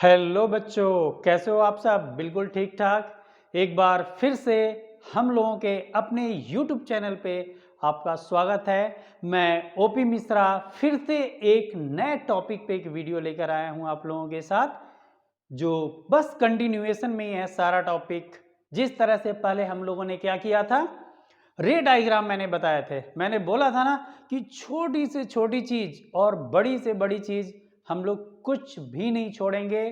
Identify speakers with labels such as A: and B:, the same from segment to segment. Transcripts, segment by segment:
A: Hello बच्चों, कैसे हो आप सब? बिल्कुल ठीक ठाक। एक बार फिर से हम लोगों के अपने YouTube चैनल पे आपका स्वागत है। मैं ओपी मिश्रा फिर से एक नए टॉपिक पे एक वीडियो लेकर आया हूँ आप लोगों के साथ, जो बस कंटिन्यूएशन में ही है सारा टॉपिक। जिस तरह से पहले हम लोगों ने क्या किया था, रे डायग्राम मैंने बताए थे। मैंने बोला था ना कि छोटी से छोटी चीज और बड़ी से बड़ी चीज हम लोग कुछ भी नहीं छोड़ेंगे।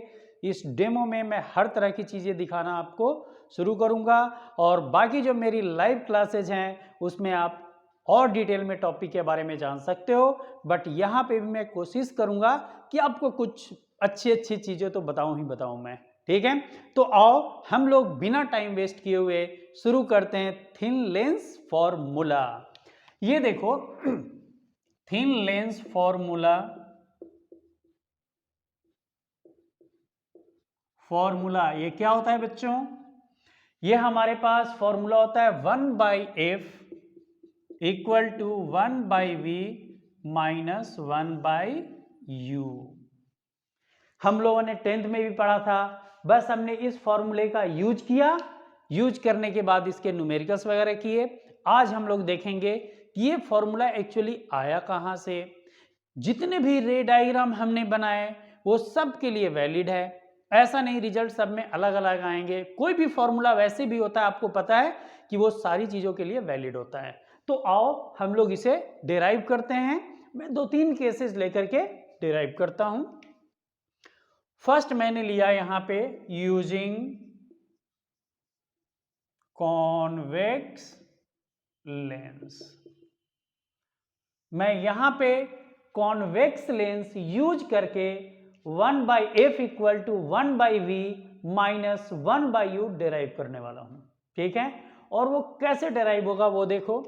A: इस डेमो में मैं हर तरह की चीजें दिखाना आपको शुरू करूंगा, और बाकी जो मेरी लाइव क्लासेज हैं उसमें आप और डिटेल में टॉपिक के बारे में जान सकते हो। बट यहाँ पे भी मैं कोशिश करूंगा कि आपको कुछ अच्छी अच्छी चीजें तो बताऊं ही बताऊं मैं। ठीक है, तो आओ हम लोग बिना टाइम वेस्ट किए हुए शुरू करते हैं थिन लेंस फॉर्मूला। ये देखो थिन लेंस फॉर्मूला ये क्या होता है बच्चों? ये हमारे पास फॉर्मूला होता है 1/f equal to 1/v minus 1/u। हम लोगों ने 10th में भी पढ़ा था। बस हमने इस फॉर्मूले का यूज किया, यूज करने के बाद इसके न्यूमेरिकल्स वगैरह किए। आज हम लोग देखेंगे कि ये फॉर्मूला एक्चुअली आया कहां से। जितने भी रे डायग्राम हमने बनाए वो सब के लिए वैलिड है। ऐसा नहीं रिजल्ट सब में अलग अलग आएंगे। कोई भी फॉर्मूला वैसे भी होता है, आपको पता है कि वो सारी चीजों के लिए वैलिड होता है। तो आओ हम लोग इसे डिराइव करते हैं। मैं 2-3 केसेस लेकर के डिराइव करता हूं। फर्स्ट मैंने लिया यहां पे यूजिंग कॉन्वेक्स लेंस। मैं यहां पे कॉन्वेक्स लेंस यूज करके 1/f equal to 1/v minus 1/u derive करने वाला हूं। ठीक है, और वो कैसे डिराइव होगा वो देखो।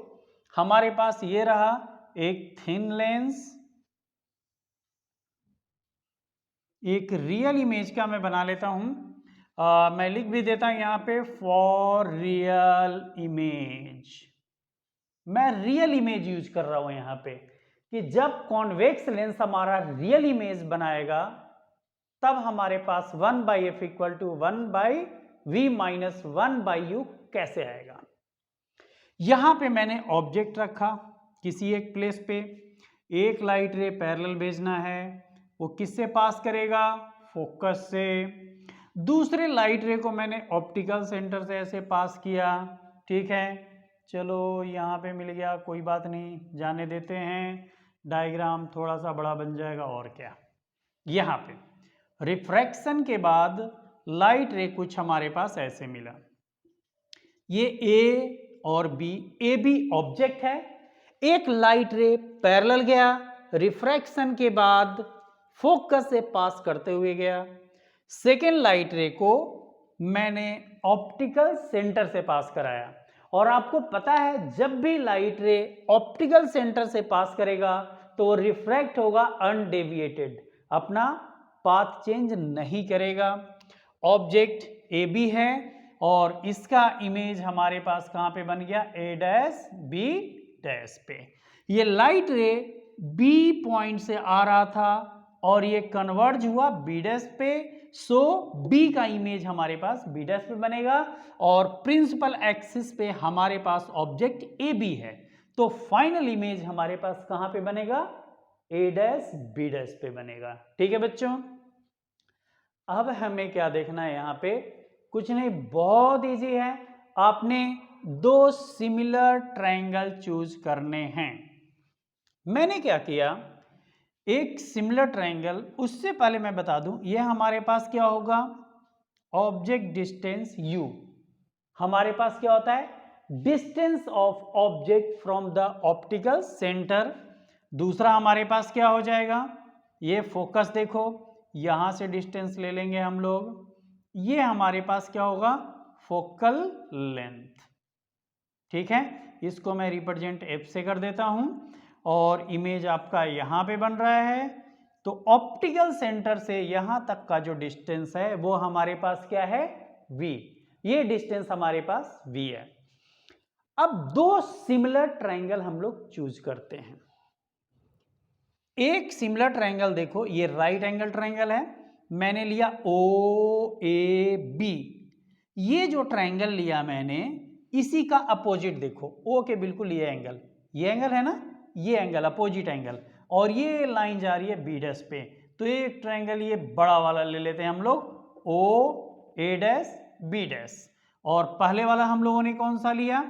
A: हमारे पास ये रहा एक थिन लेंस, एक रियल इमेज का मैं बना लेता हूं। मैं लिख भी देता हूं यहां पे फॉर रियल इमेज। मैं रियल इमेज यूज कर रहा हूं यहां पे कि जब कॉन्वेक्स लेंस हमारा रियल इमेज बनाएगा तब हमारे पास 1/f equal to 1/v minus 1/u कैसे आएगा। यहां पे मैंने ऑब्जेक्ट रखा किसी एक प्लेस पे, एक लाइट रे पैरेलल भेजना है। वो किससे पास करेगा? फोकस से। दूसरे लाइट रे को मैंने ऑप्टिकल सेंटर से ऐसे पास किया। ठीक है, चलो यहाँ पे मिल गया, कोई बात नहीं, जाने देते हैं। डायग्राम थोड़ा सा बड़ा बन जाएगा और क्या। यहाँ पे रिफ्रैक्शन के बाद लाइट रे कुछ हमारे पास ऐसे मिला। ये ए और बी, ए बी ऑब्जेक्ट है। एक लाइट रे पैरेलल गया, रिफ्रैक्शन के बाद फोकस से पास करते हुए गया। सेकेंड लाइट रे को मैंने ऑप्टिकल सेंटर से पास कराया। और आपको पता है जब भी लाइट रे ऑप्टिकल सेंटर से पास करेगा तो वो रिफ्रैक्ट होगा अनडेविएटेड, अपना पाथ चेंज नहीं करेगा। ऑब्जेक्ट ए बी है और इसका इमेज हमारे पास कहां पे बन गया? ए डैश बी डैश पे। ये लाइट रे बी पॉइंट से आ रहा था और ये कन्वर्ज हुआ बी डैश पे। सो बी का इमेज हमारे पास बी डैश पे बनेगा और प्रिंसिपल एक्सिस पे हमारे पास ऑब्जेक्ट ए बी है। तो फाइनल इमेज हमारे पास कहां पे बनेगा? ए डैश बी डैश पे बनेगा। ठीक है बच्चों, अब हमें क्या देखना है यहाँ पे? कुछ नहीं, बहुत इजी है। आपने दो सिमिलर ट्रायंगल चूज करने हैं। मैंने क्या किया, एक सिमिलर ट्रायंगल, उससे पहले मैं बता दूं ये हमारे पास क्या होगा? Object distance u। हमारे पास क्या होता है? Distance of object from the optical centre. दूसरा हमारे पास क्या हो जाएगा? ये फोकस देखो, यहां से डिस्टेंस ले लेंगे हम लोग। ये हमारे पास क्या होगा? Focal length. ठीक है, इसको मैं रिप्रेजेंट f से कर देता हूं और इमेज आपका यहां पे बन रहा है। तो ऑप्टिकल सेंटर से यहां तक का जो डिस्टेंस है वो हमारे पास क्या है? v। ये डिस्टेंस हमारे पास v है। अब दो सिमिलर ट्रायंगल हम लोग चूज करते हैं। एक सिमिलर ट्रायंगल देखो, ये राइट एंगल ट्रायंगल है मैंने लिया ओ ए बी, ये जो ट्रायंगल लिया मैंने इसी का अपोजिट देखो, ओ के बिल्कुल ये एंगल है ना, ये एंगल अपोजिट एंगल, और ये लाइन जा रही है बी डैश पे। तो ये ट्रायंगल ये बड़ा वाला ले लेते हैं हम लोग, ओ ए डैश बी डैश, और पहले वाला हम लोगों ने कौन सा लिया,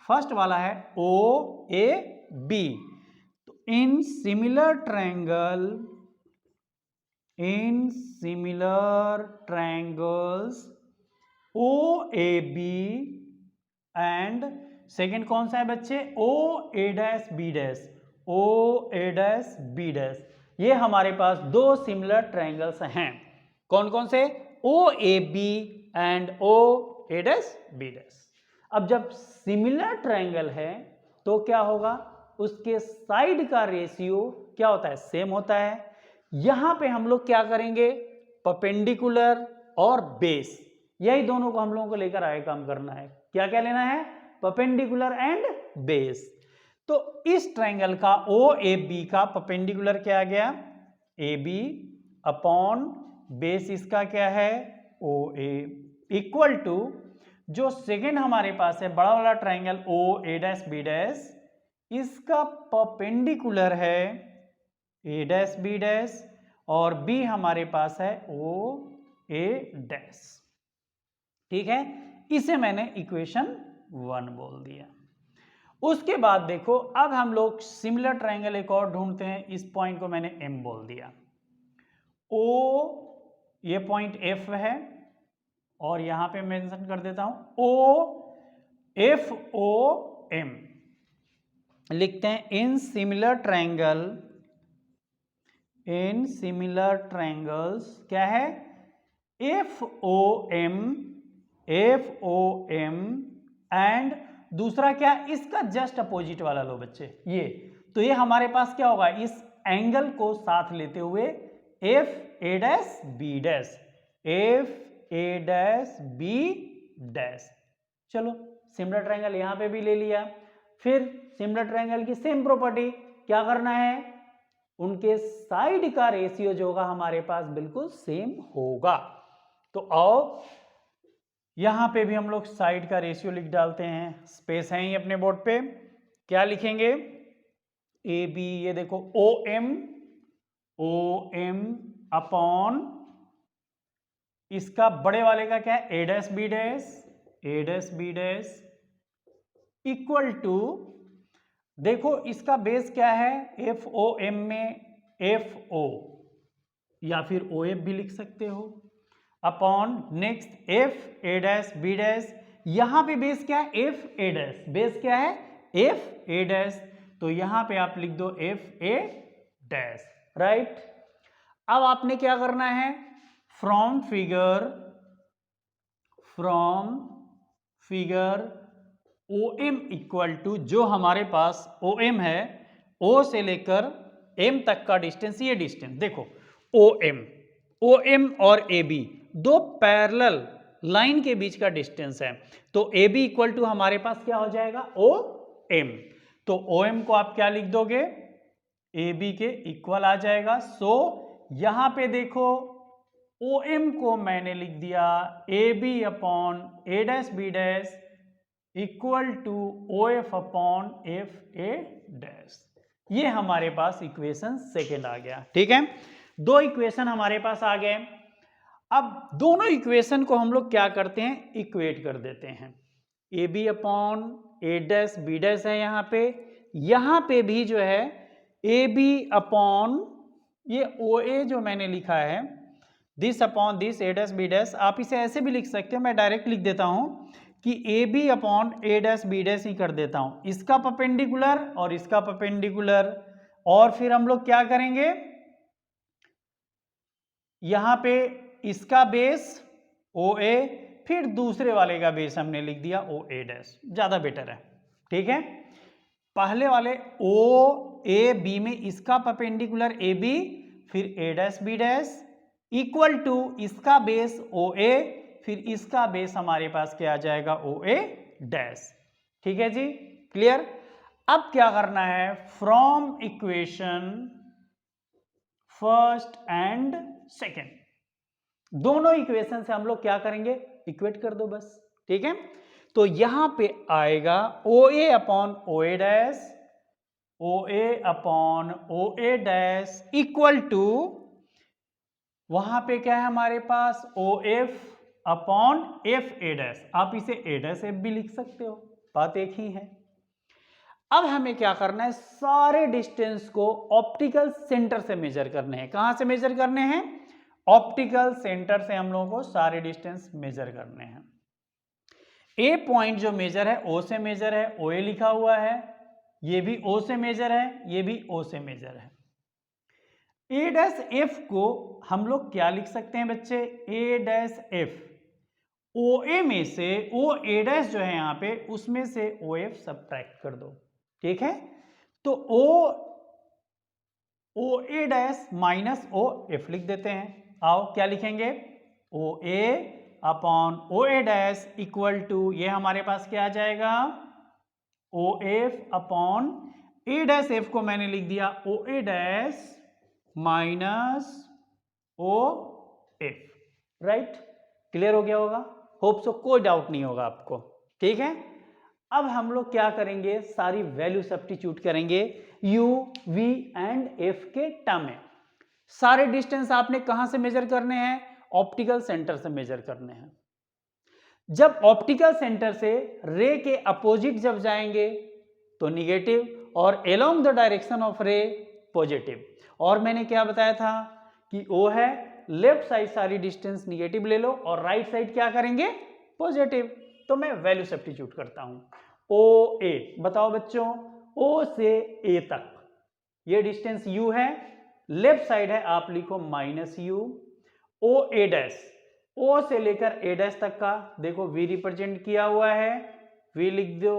A: फर्स्ट वाला है ओ ए बी। तो in similar triangles O A B and second कौन सा है बच्चे, O A dash B dash, O A dash B dash, ये हमारे पास दो सिमिलर ट्रायंगल्स हैं। कौन कौन से, O A B and O A dash B dash. अब जब सिमिलर ट्रायंगल है तो क्या होगा, उसके साइड का रेशियो क्या होता है, सेम होता है। यहां पे हम लोग क्या करेंगे, परपेंडिकुलर और बेस, यही दोनों को हम लोगों को लेकर आगे काम करना है। क्या क्या लेना है, परपेंडिकुलर एंड बेस। तो इस ट्रायंगल का ओ ए बी का परपेंडिकुलर क्या आ गया, ए बी अपॉन बेस इसका क्या है, ओ ए, इक्वल टू जो सेकेंड हमारे पास है बड़ा वाला triangle O A dash B dash, इसका परपेंडिकुलर है ए डैश बी डैश, और बी हमारे पास है ओ ए डैश। ठीक है, इसे मैंने इक्वेशन 1 बोल दिया। उसके बाद देखो, अब हम लोग सिमिलर ट्रायंगल एक और ढूंढते हैं। इस पॉइंट को मैंने एम बोल दिया, ओ ये पॉइंट एफ है, और यहां पे मेंशन कर देता हूं ओ एफ ओ एम, लिखते हैं इन सिमिलर ट्रायंगल्स क्या है, एफ ओ एम एंड दूसरा क्या, इसका जस्ट अपोजिट वाला लो बच्चे, ये तो ये हमारे पास क्या होगा, इस एंगल को साथ लेते हुए F A dash B dash, F A dash B dash. चलो सिमिलर ट्रायंगल यहां पे भी ले लिया। फिर सिमिलर ट्रायंगल की सेम प्रॉपर्टी, क्या करना है, उनके साइड का रेशियो जो होगा हमारे पास बिल्कुल सेम होगा। तो आओ यहां पे भी हम लोग साइड का रेशियो लिख डालते हैं, स्पेस है ही अपने बोर्ड पे। क्या लिखेंगे, ए बी, ये देखो ओ एम अपॉन इसका बड़े वाले का क्या है, A dash B dash equal to, देखो इसका बेस क्या है, एफ ओ एम में एफ ओ या फिर ओ एफ भी लिख सकते हो, upon next F A dash B dash, यहां पे बेस क्या है, एफ ए डैश, बेस क्या है, एफ ए डैश, तो यहां पे आप लिख दो एफ ए डैश, राइट। अब आपने क्या करना है, from figure O M equal to, जो हमारे पास ओ एम है, ओ से लेकर एम तक का डिस्टेंस, ये डिस्टेंस देखो ओ एम और ए बी दो पैरेलल लाइन के बीच का डिस्टेंस है, तो ए बी इक्वल टू हमारे पास क्या हो जाएगा, ओ एम। तो ओ एम को आप क्या लिख दोगे, ए बी के इक्वल आ जाएगा। सो यहां पे देखो ओ एम को मैंने लिख दिया A B upon A dash B dash equal to O F upon F A dash. ये हमारे पास इक्वेशन सेकेंड आ गया। ठीक है, दो इक्वेशन हमारे पास आ गए। अब दोनों इक्वेशन को हम लोग क्या करते हैं, इक्वेट कर देते हैं। A B upon A dash B dash है यहाँ पे भी जो है ए बी अपॉन ये ओ ए जो मैंने लिखा है, this upon this A dash B dash, आप इसे ऐसे भी लिख सकते हो, मैं डायरेक्ट लिख देता हूं कि A B upon A dash B dash ही कर देता हूं, इसका परपेंडिकुलर और इसका परपेंडिकुलर। और फिर हम लोग क्या करेंगे, यहां पे इसका बेस ओ ए, फिर दूसरे वाले का बेस हमने लिख दिया ओ ए डैश, ज्यादा बेटर है। ठीक है, पहले वाले ओ ए बी में इसका परपेंडिकुलर ए बी, फिर A dash B dash equal to इसका बेस ओ ए, फिर इसका बेस हमारे पास क्या आ जाएगा, ओ ए डैश। ठीक है जी, क्लियर। अब क्या करना है, from equation first and second, दोनों इक्वेशन से हम लोग क्या करेंगे, इक्वेट कर दो बस, ठीक है। तो यहां पे आएगा O A upon O A dash, O A upon O A dash equal to, वहां पे क्या है हमारे पास, O F upon F A dash, आप इसे ए डैश एफ भी लिख सकते हो, बात एक ही है। अब हमें क्या करना है, सारे डिस्टेंस को ऑप्टिकल सेंटर से मेजर करने हैं। कहां से मेजर करने हैं, ऑप्टिकल सेंटर से हम लोगों को सारे डिस्टेंस मेजर करने हैं। ए पॉइंट जो मेजर है ओ से मेजर है, ओ ए लिखा हुआ है, ये भी ओ से मेजर है, ये भी ओ से मेजर है। ए डैश एफ को हम लोग क्या लिख सकते हैं बच्चे, ए डैश एफ, ओ ए में से ओ ए डैश जो है यहां पे, उसमें से ओ एफ सब्ट्रैक्ट कर दो, ठीक है। तो O A dash minus O F लिख देते हैं। आओ क्या लिखेंगे, O A upon O A dash equal to, ये हमारे पास क्या आ जाएगा, O F upon A dash F को मैंने लिख दिया O A dash minus O F, right. Clear हो गया होगा, होप सो, कोई डाउट नहीं होगा आपको, ठीक है। अब हम लोग क्या करेंगे, सारी वैल्यू सब्स्टिट्यूट करेंगे u, v एंड f के टर्म में। सारे डिस्टेंस आपने कहां से मेजर करने हैं, ऑप्टिकल सेंटर से मेजर करने हैं। जब ऑप्टिकल सेंटर से रे के अपोजिट जब जाएंगे तो निगेटिव, और एलोंग द डायरेक्शन ऑफ रे पॉजिटिव। और मैंने क्या बताया था कि O है, लेफ्ट साइड सारी डिस्टेंस निगेटिव ले लो और राइट साइड क्या करेंगे, पॉजिटिव। तो मैं वैल्यू सब्स्टिट्यूट करता हूं, ओ ए, बताओ बच्चों, O से A तक ये डिस्टेंस U है, लेफ्ट साइड है, आप लिखो minus U। O A dash, O से लेकर A डैश तक का देखो V रिप्रेजेंट किया हुआ है, V लिख दो,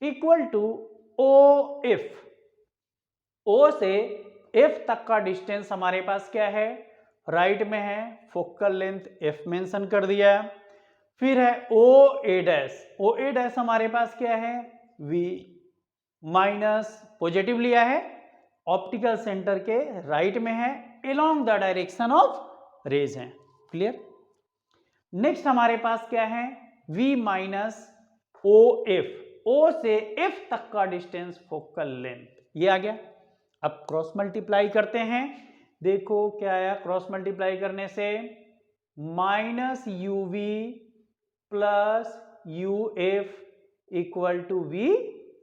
A: equal to O F, O से F तक का डिस्टेंस हमारे पास क्या है, राइट में है, फोकल लेंथ F मेंशन कर दिया। फिर है O A dash, O A dash हमारे पास क्या है, V माइनस पॉजिटिव लिया है, ऑप्टिकल सेंटर के राइट में है, along the direction of rays है। क्लियर। नेक्स्ट हमारे पास क्या है, V minus O F, O से F तक का डिस्टेंस फोकल लेंथ, ये आ गया। अब क्रॉस मल्टीप्लाई करते हैं, देखो क्या आया, क्रॉस मल्टीप्लाई करने से minus U V plus U F equal to V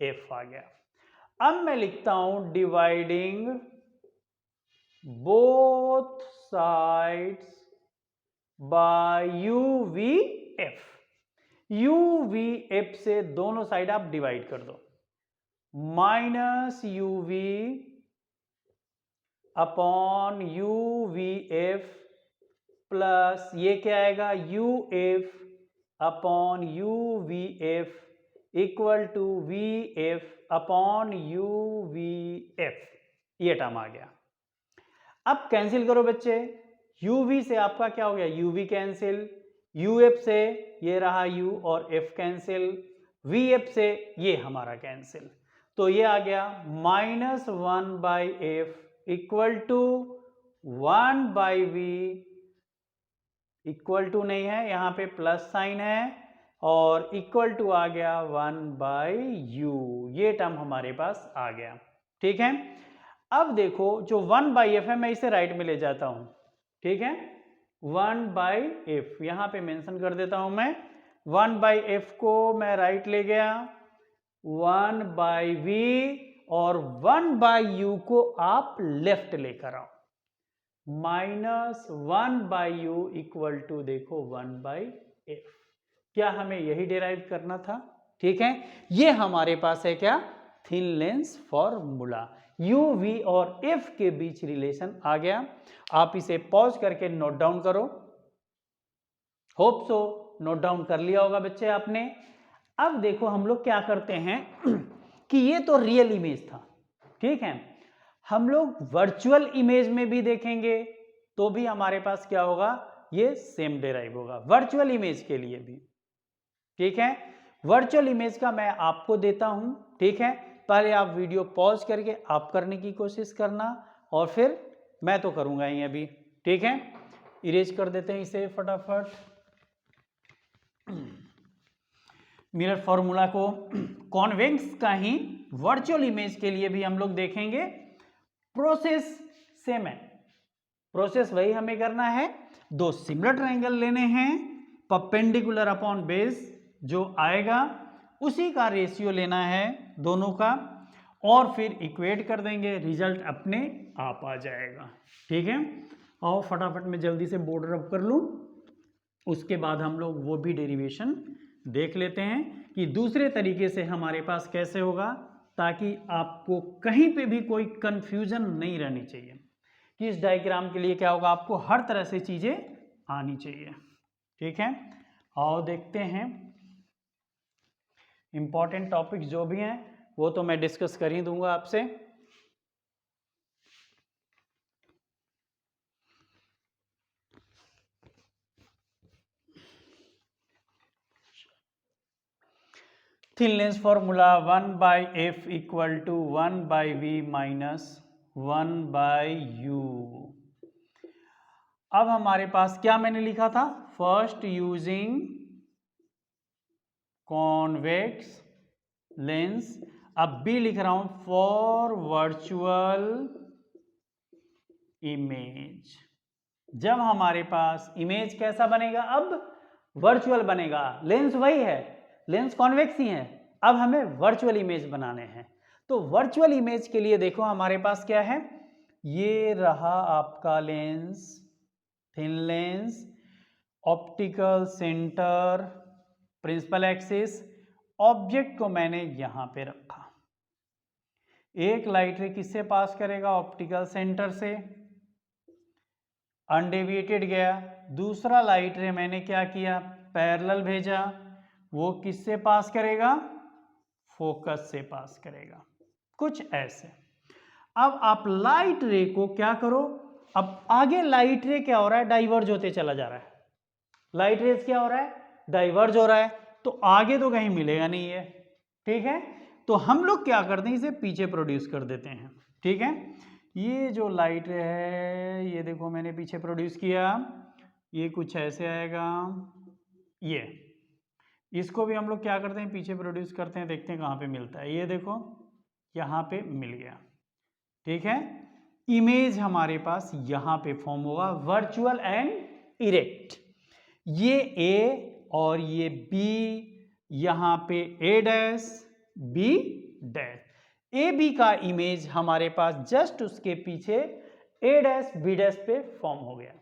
A: F आ गया। अब मैं लिखता हूं dividing both sides by U V F, U V F से दोनों साइड आप डिवाइड कर दो, minus U V upon U V F plus ये क्या आएगा, U F upon U V F equal to V F upon U V F, ये term आ गया। अब कैंसिल करो बच्चे, यू वी से आपका क्या हो गया, U V cancel, U F से ये रहा यू और एफ कैंसिल, वी एफ से ये हमारा कैंसिल, तो ये आ गया minus one by F equal to one by V, equal to नहीं है, यहां पे प्लस साइन है, और इक्वल टू आ गया वन बाई यू, ये टर्म हमारे पास आ गया, ठीक है। अब देखो जो वन बाई एफ है, मैं इसे राइट में ले जाता हूं, ठीक है, वन बाई एफ यहां पे मेंशन कर देता हूं मैं, वन बाई एफ को मैं राइट ले गया, वन बाई वी और वन बाई यू को आप लेफ्ट लेकर आओ, minus one by U equal to देखो वन बाई एफ, क्या हमें यही डिराइव करना था, ठीक है। ये हमारे पास है क्या, thin lens formula, U V और एफ के बीच रिलेशन आ गया। आप इसे पॉज करके नोट डाउन करो, होप सो नोट डाउन कर लिया होगा बच्चे आपने। अब देखो हम लोग क्या करते हैं कि ये तो रियल इमेज था, ठीक है, हम लोग वर्चुअल इमेज में भी देखेंगे तो भी हमारे पास क्या होगा, ये सेम डिराइव होगा वर्चुअल इमेज के लिए भी, ठीक है। वर्चुअल इमेज का मैं आपको देता हूं, ठीक है, पहले आप वीडियो पॉज करके आप करने की कोशिश करना और फिर मैं तो करूंगा ही अभी, ठीक है। इरेज कर देते हैं इसे फटाफट। मिरर फॉर्मूला को कॉन्वेक्स का ही वर्चुअल इमेज के लिए भी हम लोग देखेंगे। प्रोसेस सेम है, प्रोसेस वही हमें करना है। दो सिमिलर ट्रायंगल लेने हैं, परपेंडिकुलर अपॉन बेस जो आएगा उसी का रेशियो लेना है दोनों का, और फिर इक्वेट कर देंगे, रिजल्ट अपने आप आ जाएगा। ठीक है, और फटाफट मैं जल्दी से बोर्ड रब कर लूं, उसके बाद हम लोग वो भी डेरिवेशन देख लेते हैं कि दूसरे तरीके से हमारे पास कैसे होगा, ताकि आपको कहीं पे भी कोई कंफ्यूजन नहीं रहनी चाहिए कि इस डायग्राम के लिए क्या होगा, आपको हर तरह से चीजें आनी चाहिए। ठीक है, आओ देखते हैं। इंपॉर्टेंट टॉपिक्स जो भी हैं वो तो मैं डिस्कस कर ही दूंगा आपसे। Thin lens formula 1/f equal to 1/v minus 1/u। अब हमारे पास क्या मैंने लिखा था, फर्स्ट यूजिंग कॉन्वेक्स लेंस, अब भी लिख रहा हूं फॉर वर्चुअल इमेज। जब हमारे पास इमेज कैसा बनेगा, अब वर्चुअल बनेगा, लेंस वही है, लेंस कॉन्वेक्स ही है, अब हमें वर्चुअल इमेज बनाने हैं। तो वर्चुअल इमेज के लिए देखो हमारे पास क्या है, ये रहा आपका lens, thin lens, optical centre, principal axis, object को मैंने यहां पे रखा। एक लाइट रे किससे पास करेगा, ऑप्टिकल सेंटर से, अनडेविएटेड गया। दूसरा लाइट रे मैंने क्या किया, पैरेलल भेजा, वो किससे पास करेगा, फोकस से पास करेगा, कुछ ऐसे। अब आप लाइट रे को क्या करो, अब आगे लाइट रे क्या हो रहा है, डाइवर्ज होते चला जा रहा है, लाइट रेस क्या हो रहा है, डाइवर्ज हो रहा है, तो आगे तो कहीं मिलेगा नहीं है। ठीक है, तो हम लोग क्या करते हैं, इसे पीछे प्रोड्यूस कर देते हैं। ठीक है, ये जो लाइट रे है ये देखो मैंने पीछे प्रोड्यूस किया, ये कुछ ऐसे आएगा, ये इसको भी हम लोग क्या करते हैं, पीछे प्रोड्यूस करते हैं, देखते हैं कहाँ पे मिलता है, ये देखो यहाँ पे मिल गया। ठीक है, इमेज हमारे पास यहाँ पे फॉर्म होगा, वर्चुअल एंड इरेक्ट। ये ए और ये बी, यहाँ पे A dash B dash, A B का इमेज हमारे पास जस्ट उसके पीछे ए डैश बी डैश पे फॉर्म हो गया।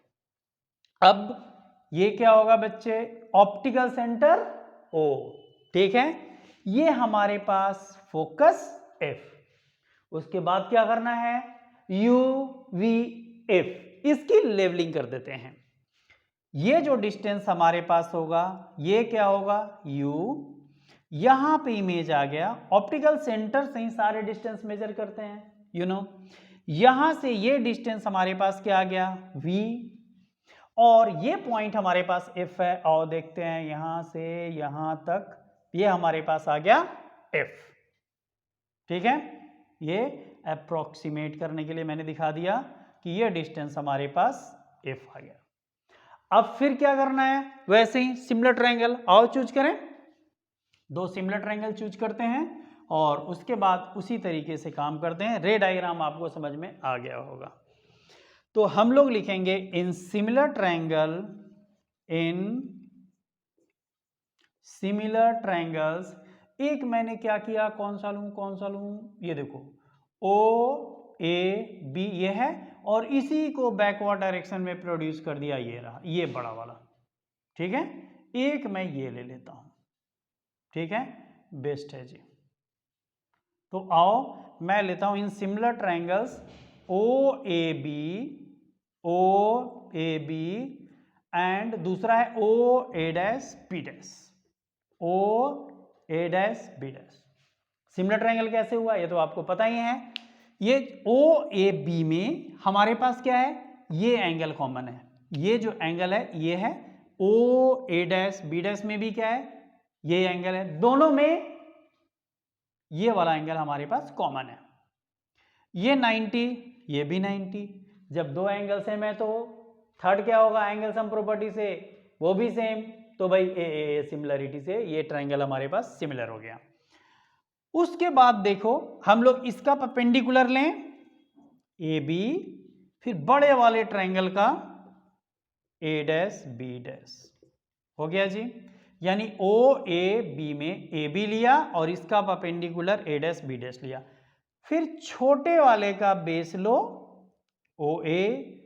A: अब ये क्या होगा बच्चे, ऑप्टिकल सेंटर ओ। ठीक है, ये हमारे पास फोकस एफ, उसके बाद क्या करना है, यू वी एफ, इसकी लेवलिंग कर देते हैं। ये जो डिस्टेंस हमारे पास होगा ये क्या होगा, u, यहां पे इमेज आ गया, ऑप्टिकल सेंटर से ही सारे डिस्टेंस मेजर करते हैं, यू नो, यहां से ये डिस्टेंस हमारे पास क्या आ गया, v, और ये पॉइंट हमारे पास f है, और देखते हैं यहां से यहां तक ये हमारे पास आ गया f। ठीक है, ये अप्रोक्सीमेट करने के लिए मैंने दिखा दिया कि ये डिस्टेंस हमारे पास f आ गया। अब फिर क्या करना है, वैसे ही सिमिलर ट्रायंगल, आओ चूज करें, दो सिमिलर ट्रायंगल चूज करते हैं और उसके बाद उसी तरीके से काम करते हैं। रे डायग्राम आपको समझ में आ गया होगा, तो हम लोग लिखेंगे in similar triangle, in similar triangles, एक मैंने क्या किया, कौन सा लूं, ये देखो ओ ए बी ये है, और इसी को बैकवर्ड डायरेक्शन में प्रोड्यूस कर दिया, ये रहा ये बड़ा वाला। ठीक है, एक मैं ये ले लेता हूं, ठीक है, बेस्ट है जी। तो आओ मैं लेता हूं in similar triangles O A B and दूसरा है O A dash B dash, O A dash B dash. Similar triangle कैसे हुआ ये तो आपको पता ही है, ये ओ ए बी में हमारे पास क्या है, ये एंगल कॉमन है, ये जो एंगल है ये है, O A dash B dash में भी क्या है, ये एंगल है, दोनों में ये वाला एंगल हमारे पास कॉमन है, ये 90 ये भी 90, जब दो एंगल्स हैं मैं तो थर्ड क्या होगा एंगल सम प्रॉपर्टी से, वो भी सेम। तो भाई ए सिमिलरिटी से ये ट्रायंगल हमारे पास सिमिलर हो गया। उसके बाद देखो हम लोग इसका परपेंडिकुलर लें ए बी, फिर बड़े वाले ट्रायंगल का ए डैश बी डैश, हो गया जी। यानी ओ ए बी में ए बी लिया और इसका perpendicular A dash B dash लिया। फिर छोटे वाले का बेस लो ओ ए,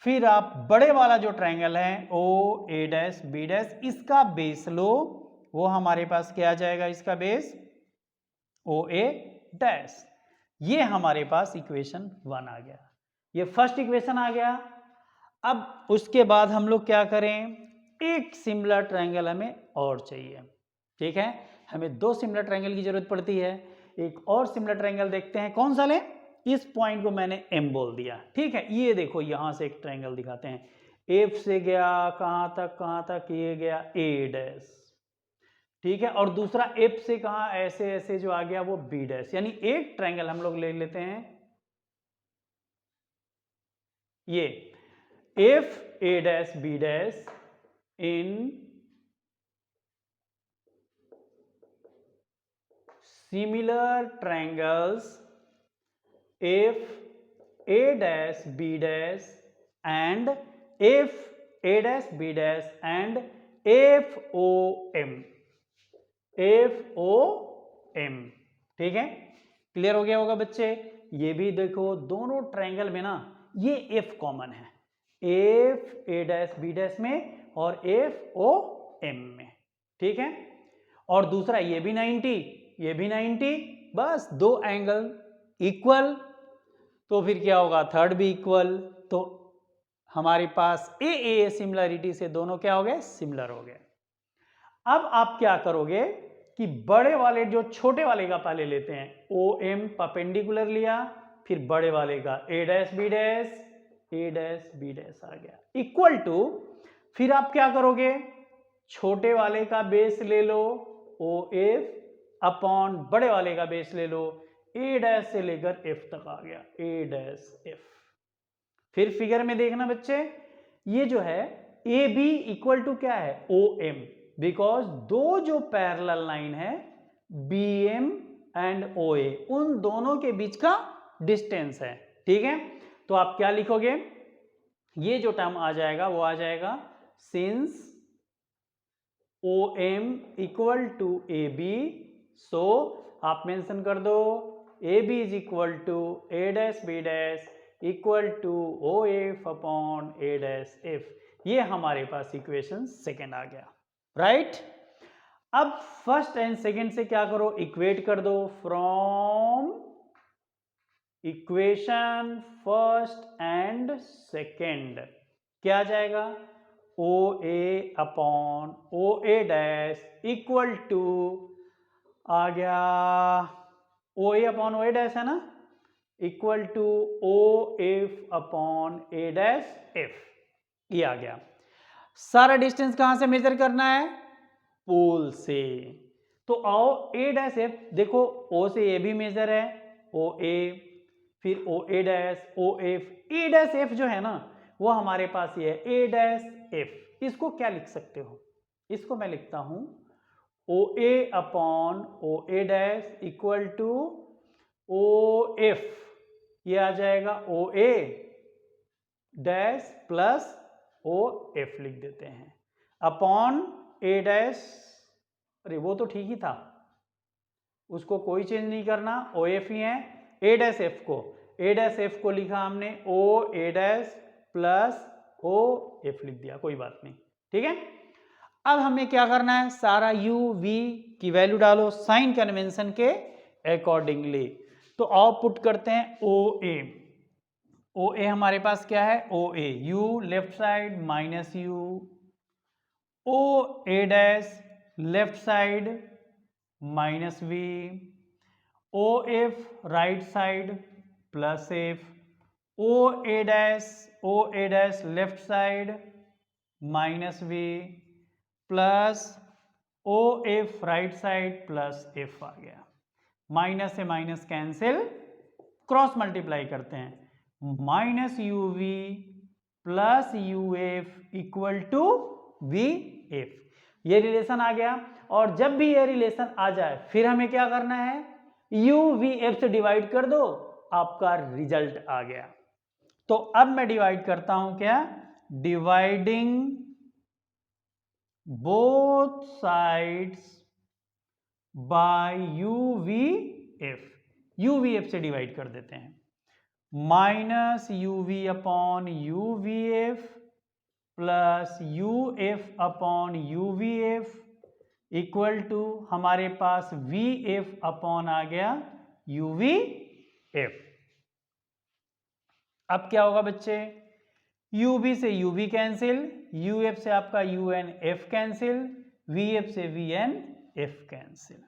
A: फिर आप बड़े वाला जो ट्रायंगल है O A dash B dash, इसका बेस लो, वो हमारे पास क्या आ जाएगा, इसका बेस ओ ए डैश। ये हमारे पास इक्वेशन 1 आ गया, ये फर्स्ट इक्वेशन आ गया। अब उसके बाद हम लोग क्या करें, एक सिमिलर ट्रायंगल हमें और चाहिए, ठीक है। हमें 2 सिमिलर ट्रायंगल की जरूरत पड़ती है। एक और सिमिलर ट्रायंगल देखते हैं, कौन सा लें। इस पॉइंट को मैंने एम बोल दिया, ठीक है। ये देखो यहां से एक ट्रायंगल दिखाते हैं, एफ से गया कहां तक, ये गया ए डैश, ठीक है। और दूसरा एफ से कहा ऐसे ऐसे जो आ गया वो बी डैश। यानी एक ट्रायंगल हम लोग ले लेते हैं, ये F A dash B dash in similar triangles F A dash B dash and F A dash B dash and F O M, F O M, ठीक है। क्लियर हो गया होगा बच्चे। ये भी देखो दोनों ट्रायंगल में ना ये एफ कॉमन है, F A dash B dash में और एफ ओ एम में, ठीक है। और दूसरा ये भी 90, ये भी 90, बस 2 एंगल इक्वल, तो फिर क्या होगा थर्ड भी इक्वल। तो हमारे पास ए सिमिलरिटी से दोनों क्या हो गए, सिमिलर हो गए। अब आप क्या करोगे कि बड़े वाले जो छोटे वाले का पहले लेते हैं, ओ एम परपेंडिकुलर लिया, फिर बड़े वाले का ए डैश बी डैश, ए डैश बी डैश आ गया इक्वल टू, फिर आप क्या करोगे छोटे वाले का बेस ले लो ओ एफ अपॉन बड़े वाले का बेस ले लो ए डैश से लेकर एफ तक आ गया ए डैश एफ। फिर फिगर में देखना बच्चे, ये जो है ए बी इक्वल टू क्या है ओ एम, बिकॉज दो जो पैरेलल लाइन है बी एम एंड ओ ए, उन दोनों के बीच का डिस्टेंस है, ठीक है। तो आप क्या लिखोगे, ये जो टर्म आ जाएगा वो आ जाएगा since O M equal to A B, so आप मेंशन कर दो A B is equal to A dash B dash equal to O F upon A dash F. ये हमारे पास इक्वेशन सेकेंड आ गया, राइट। अब फर्स्ट एंड सेकेंड से क्या करो, इक्वेट कर दो, from equation first and second क्या आ जाएगा O A upon O A dash equal to आ गया O A upon O A dash है ना, equal to O F upon A dash F, ये आ गया। सारा डिस्टेंस कहां से मेजर करना है, पोल से। तो आओ ए डैश एफ, देखो ओ से ए भी मेजर है ओ ए, फिर ओ A dash O F, A dash F जो है ना वो हमारे पास ये है ए डैश एफ। इसको क्या लिख सकते हो, इसको मैं लिखता हूं O A upon O A dash equal to O F, ये आ जाएगा O A dash plus O F लिख देते हैं अपॉन ए डैश, अरे वो तो ठीक ही था, उसको कोई चेंज नहीं करना, ओ एफ ही है। ए डैश एफ को, ए डैश एफ को लिखा हमने ओ A dash plus O F लिख दिया, कोई बात नहीं, ठीक है। अब हमें क्या करना है, सारा यू वी की वैल्यू डालो साइन कन्वेंशन के अकॉर्डिंगली। तो आओ पुट करते हैं ओ ए, ओ ए हमारे पास क्या है O A, U left side minus U, O A dash left side minus V, O F right side plus F, O A dash left side minus V plus O F right side plus F आ गया। Minus से minus cancel, cross multiply करते हैं, minus U V plus U F equal to V F. ये relation आ गया। और जब भी ये रिलेशन आ जाए फिर हमें क्या करना है, यू वी एफ से डिवाइड कर दो, आपका रिजल्ट आ गया। तो अब मैं डिवाइड करता हूं क्या, dividing both sides by U V F. U V F से डिवाइड कर देते हैं, minus U V upon U V F plus U F upon U V F equal to हमारे पास वी एफ अपॉन आ गया यू वी एफ। अब क्या होगा बच्चे, यू बी से U B cancel, U F से आपका U N F cancel, V F से वी एन एफ कैंसिल।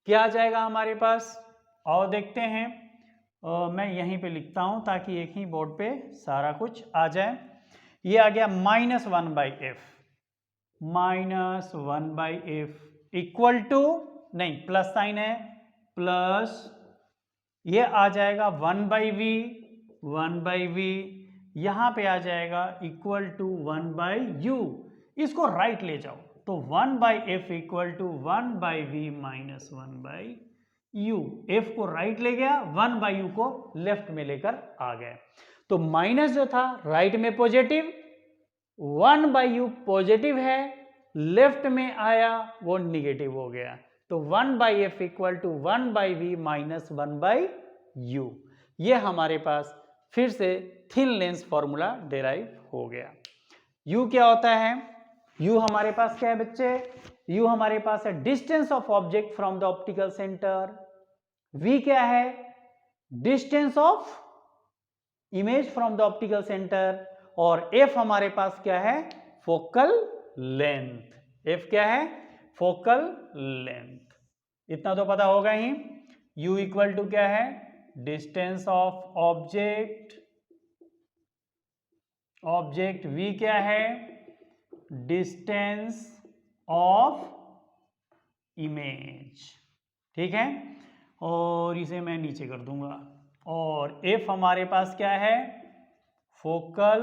A: क्या आ जाएगा हमारे पास, और देखते हैं। मैं यहीं पे लिखता हूं ताकि एक ही बोर्ड पे सारा कुछ आ जाए। ये आ गया minus one by F, minus one by F equal to, नहीं प्लस साइन है, प्लस ये आ जाएगा one by V, one by V यहां पे आ जाएगा equal to one by U. इसको राइट ले जाओ तो one by F equal to one by V minus one by U. F को राइट ले गया, वन बाई यू को लेफ्ट में लेकर आ गए। तो माइनस जो था राइट में positive, one by U positive है, लेफ्ट में आया वो निगेटिव हो गया। तो one by F equal to one by V minus one by U. ये हमारे पास फिर से थिन लेंस फॉर्मूला डेराइव हो गया। यू क्या होता है, यू हमारे पास क्या है बच्चे, यू हमारे पास है distance of object from the optical centre. V क्या है, distance of image from the optical centre. और एफ हमारे पास क्या है, फोकल लेंथ। एफ क्या है, फोकल लेंथ। इतना तो पता होगा ही। u इक्वल टू क्या है, distance of object, object v क्या है, डिस्टेंस ऑफ इमेज। ठीक है, और इसे मैं नीचे कर दूंगा। और f हमारे पास क्या है, फोकल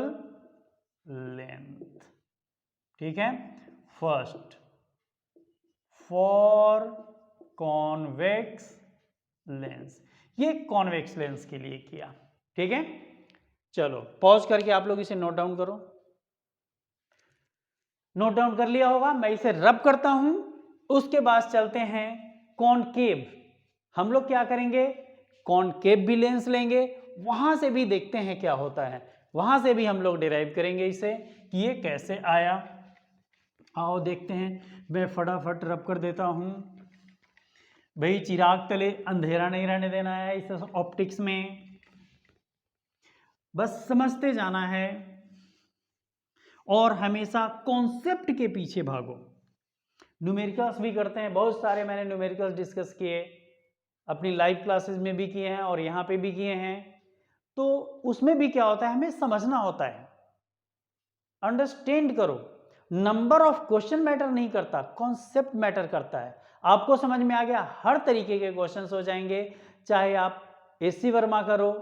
A: लेंथ। ठीक है, फर्स्ट फॉर कॉन्वेक्स लेंस, ये कॉन्वेक्स लेंस के लिए किया। ठीक है, चलो पॉज करके आप लोग इसे नोट डाउन करो। नोट डाउन कर लिया होगा, मैं इसे रब करता हूं, उसके बाद चलते हैं कॉनकेव। हम लोग क्या करेंगे, कॉनकेव भी लेंस लेंगे, वहां से भी देखते हैं क्या होता है, वहां से भी हम लोग डिराइव करेंगे इसे कि ये कैसे आया। आओ देखते हैं, मैं फटाफट रब कर देता हूं। भाई चिराग तले अंधेरा नहीं रहने देना है इस ऑप्टिक्स में, बस समझते जाना है और हमेशा कॉन्सेप्ट के पीछे भागो। न्यूमेरिकल्स भी करते हैं, बहुत सारे मैंने न्यूमेरिकल्स डिस्कस किए, अपनी लाइव क्लासेस में भी किए हैं और यहाँ पे भी किए हैं। तो उसमें भी क्या होता है, हमें समझना होता है, अंडरस्टैंड करो। नंबर ऑफ क्वेश्चन मैटर नहीं करता, कॉन्सेप्ट मैटर करता है। आपको समझ में आ गया, हर तरीके के क्वेश्चंस हो जाएंगे, चाहे आप एससी वर्मा करो,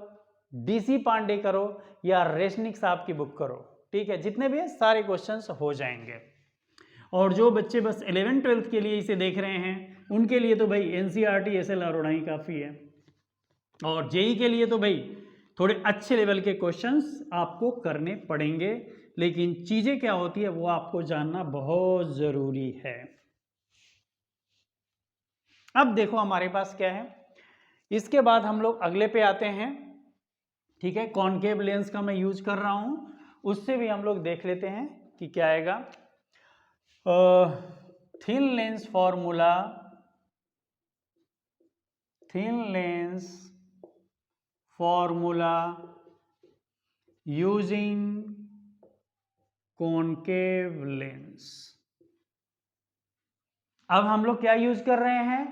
A: डीसी पांडे करो या रेशनिक साहब की बुक करो। ठीक है, जितने भी सारे क्वेश्चंस हो जाएंगे। और जो बच्चे बस 11th 12th के लिए इसे देख रहे हैं उनके लिए तो भाई एनसीईआरटी एसएल अरोड़ा ही काफ़ी है। और जेई के लिए तो भाई थोड़े अच्छे लेवल के क्वेश्चंस आपको करने पड़ेंगे, लेकिन चीज़ें क्या होती है वो आपको जानना बहुत ज़रूरी है। अब देखो हमारे पास क्या है, इसके बाद हम लोग अगले पे आते हैं। ठीक है, कॉनकेव लेंस का मैं यूज कर रहा हूं, उससे भी हम लोग देख लेते हैं कि क्या आएगा। Thin lens formula, thin lens formula using concave lens. अब हम लोग क्या यूज कर रहे हैं,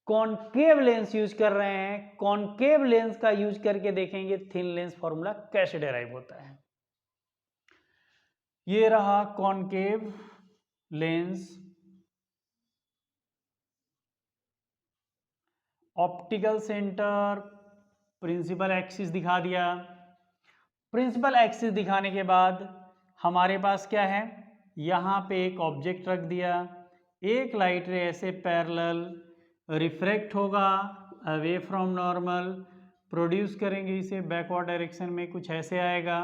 A: कॉनकेव लेंस यूज कर रहे हैं। कॉनकेव लेंस का यूज करके देखेंगे थिन लेंस फॉर्मूला कैसे डेराइव होता है। ये रहा concave lens, optical centre, principal axis दिखा दिया, प्रिंसिपल एक्सिस दिखाने के बाद हमारे पास क्या है, यहाँ पे एक ऑब्जेक्ट रख दिया, एक लाइट रे ऐसे पैरेलल रिफ्रैक्ट होगा अवे फ्रॉम नॉर्मल, प्रोड्यूस करेंगे इसे बैकवर्ड डायरेक्शन में, कुछ ऐसे आएगा।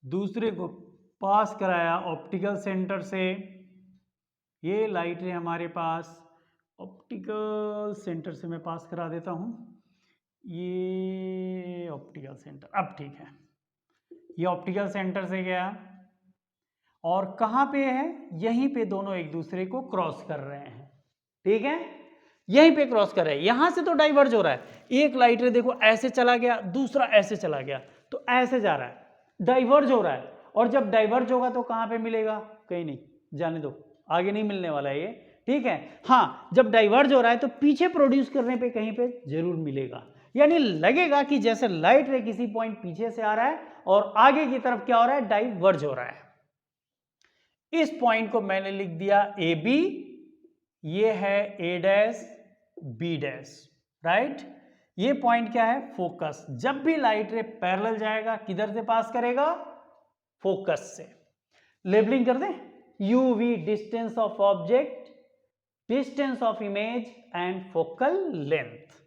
A: दूसरे को पास कराया ऑप्टिकल सेंटर से, ये लाइट रे हमारे पास ऑप्टिकल सेंटर से मैं पास करा देता हूँ, ये ऑप्टिकल सेंटर, अब ठीक है, ये ऑप्टिकल सेंटर से गया और कहाँ पे है, यहीं पे दोनों एक दूसरे को क्रॉस कर रहे हैं, ठीक है, यहीं पे क्रॉस कर रहे हैं। यहां से तो डाइवर्ज हो रहा है, एक लाइट रे देखो ऐसे चला गया, दूसरा ऐसे चला गया, तो ऐसे जा रहा है, डाइवर्ज हो रहा है। और जब डाइवर्ज होगा तो कहां पे मिलेगा, कहीं नहीं, जाने दो, आगे नहीं मिलने वाला है ये, ठीक है। हाँ, जब डाइवर्ज हो रहा है तो पीछे प्रोड्यूस करने पे कहीं पे जरूर मिलेगा, यानी लगेगा कि जैसे लाइट रे किसी पॉइंट पीछे से आ रहा है और आगे की तरफ क्या हो रहा है, डाइवर्ज हो रहा है। इस पॉइंट को मैंने लिख दिया ए बी, ये है A dash B dash, right. ये पॉइंट क्या है, फोकस। जब भी लाइट रे पैरेलल जाएगा किधर से पास करेगा, फोकस से। लेबलिंग कर दें, UV distance of object, distance of image and focal length.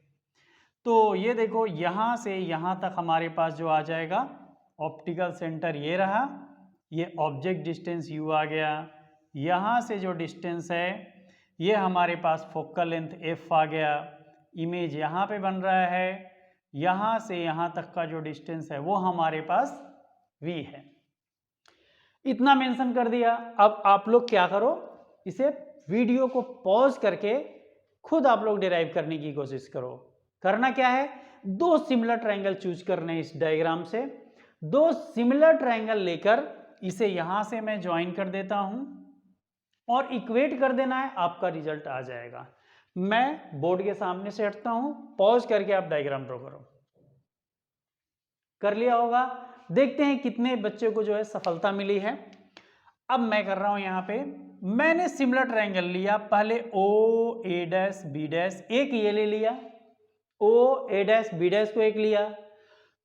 A: तो ये देखो यहां से यहां तक हमारे पास जो आ जाएगा ऑप्टिकल सेंटर ये रहा, ये ऑब्जेक्ट डिस्टेंस u आ गया, यहां से जो डिस्टेंस है ये हमारे पास फोकल लेंथ f आ गया, इमेज यहाँ पे बन रहा है, यहाँ से यहाँ तक का जो डिस्टेंस है वो हमारे पास v है। इतना मेंशन कर दिया। अब आप लोग क्या करो, इसे वीडियो को पॉज करके खुद आप लोग डिराइव करने की कोशिश करो। करना क्या है, दो सिमिलर ट्रायंगल चूज करने इस डायग्राम से, दो सिमिलर ट्रायंगल लेकर इसे यहां से मैं ज्वाइन कर देता हूं और इक्वेट कर देना है, आपका रिजल्ट आ जाएगा। मैं बोर्ड के सामने से हटता हूं, पॉज करके आप डायग्राम ड्रॉ करो। कर लिया होगा, देखते हैं कितने बच्चे को जो है सफलता मिली है। अब मैं कर रहा हूं यहां पे, मैंने सिमिलर ट्रायंगल लिया, पहले ओ ए डैश बी डैश, एक ये ले लिया, ओ ए डैश बी डैश को एक लिया,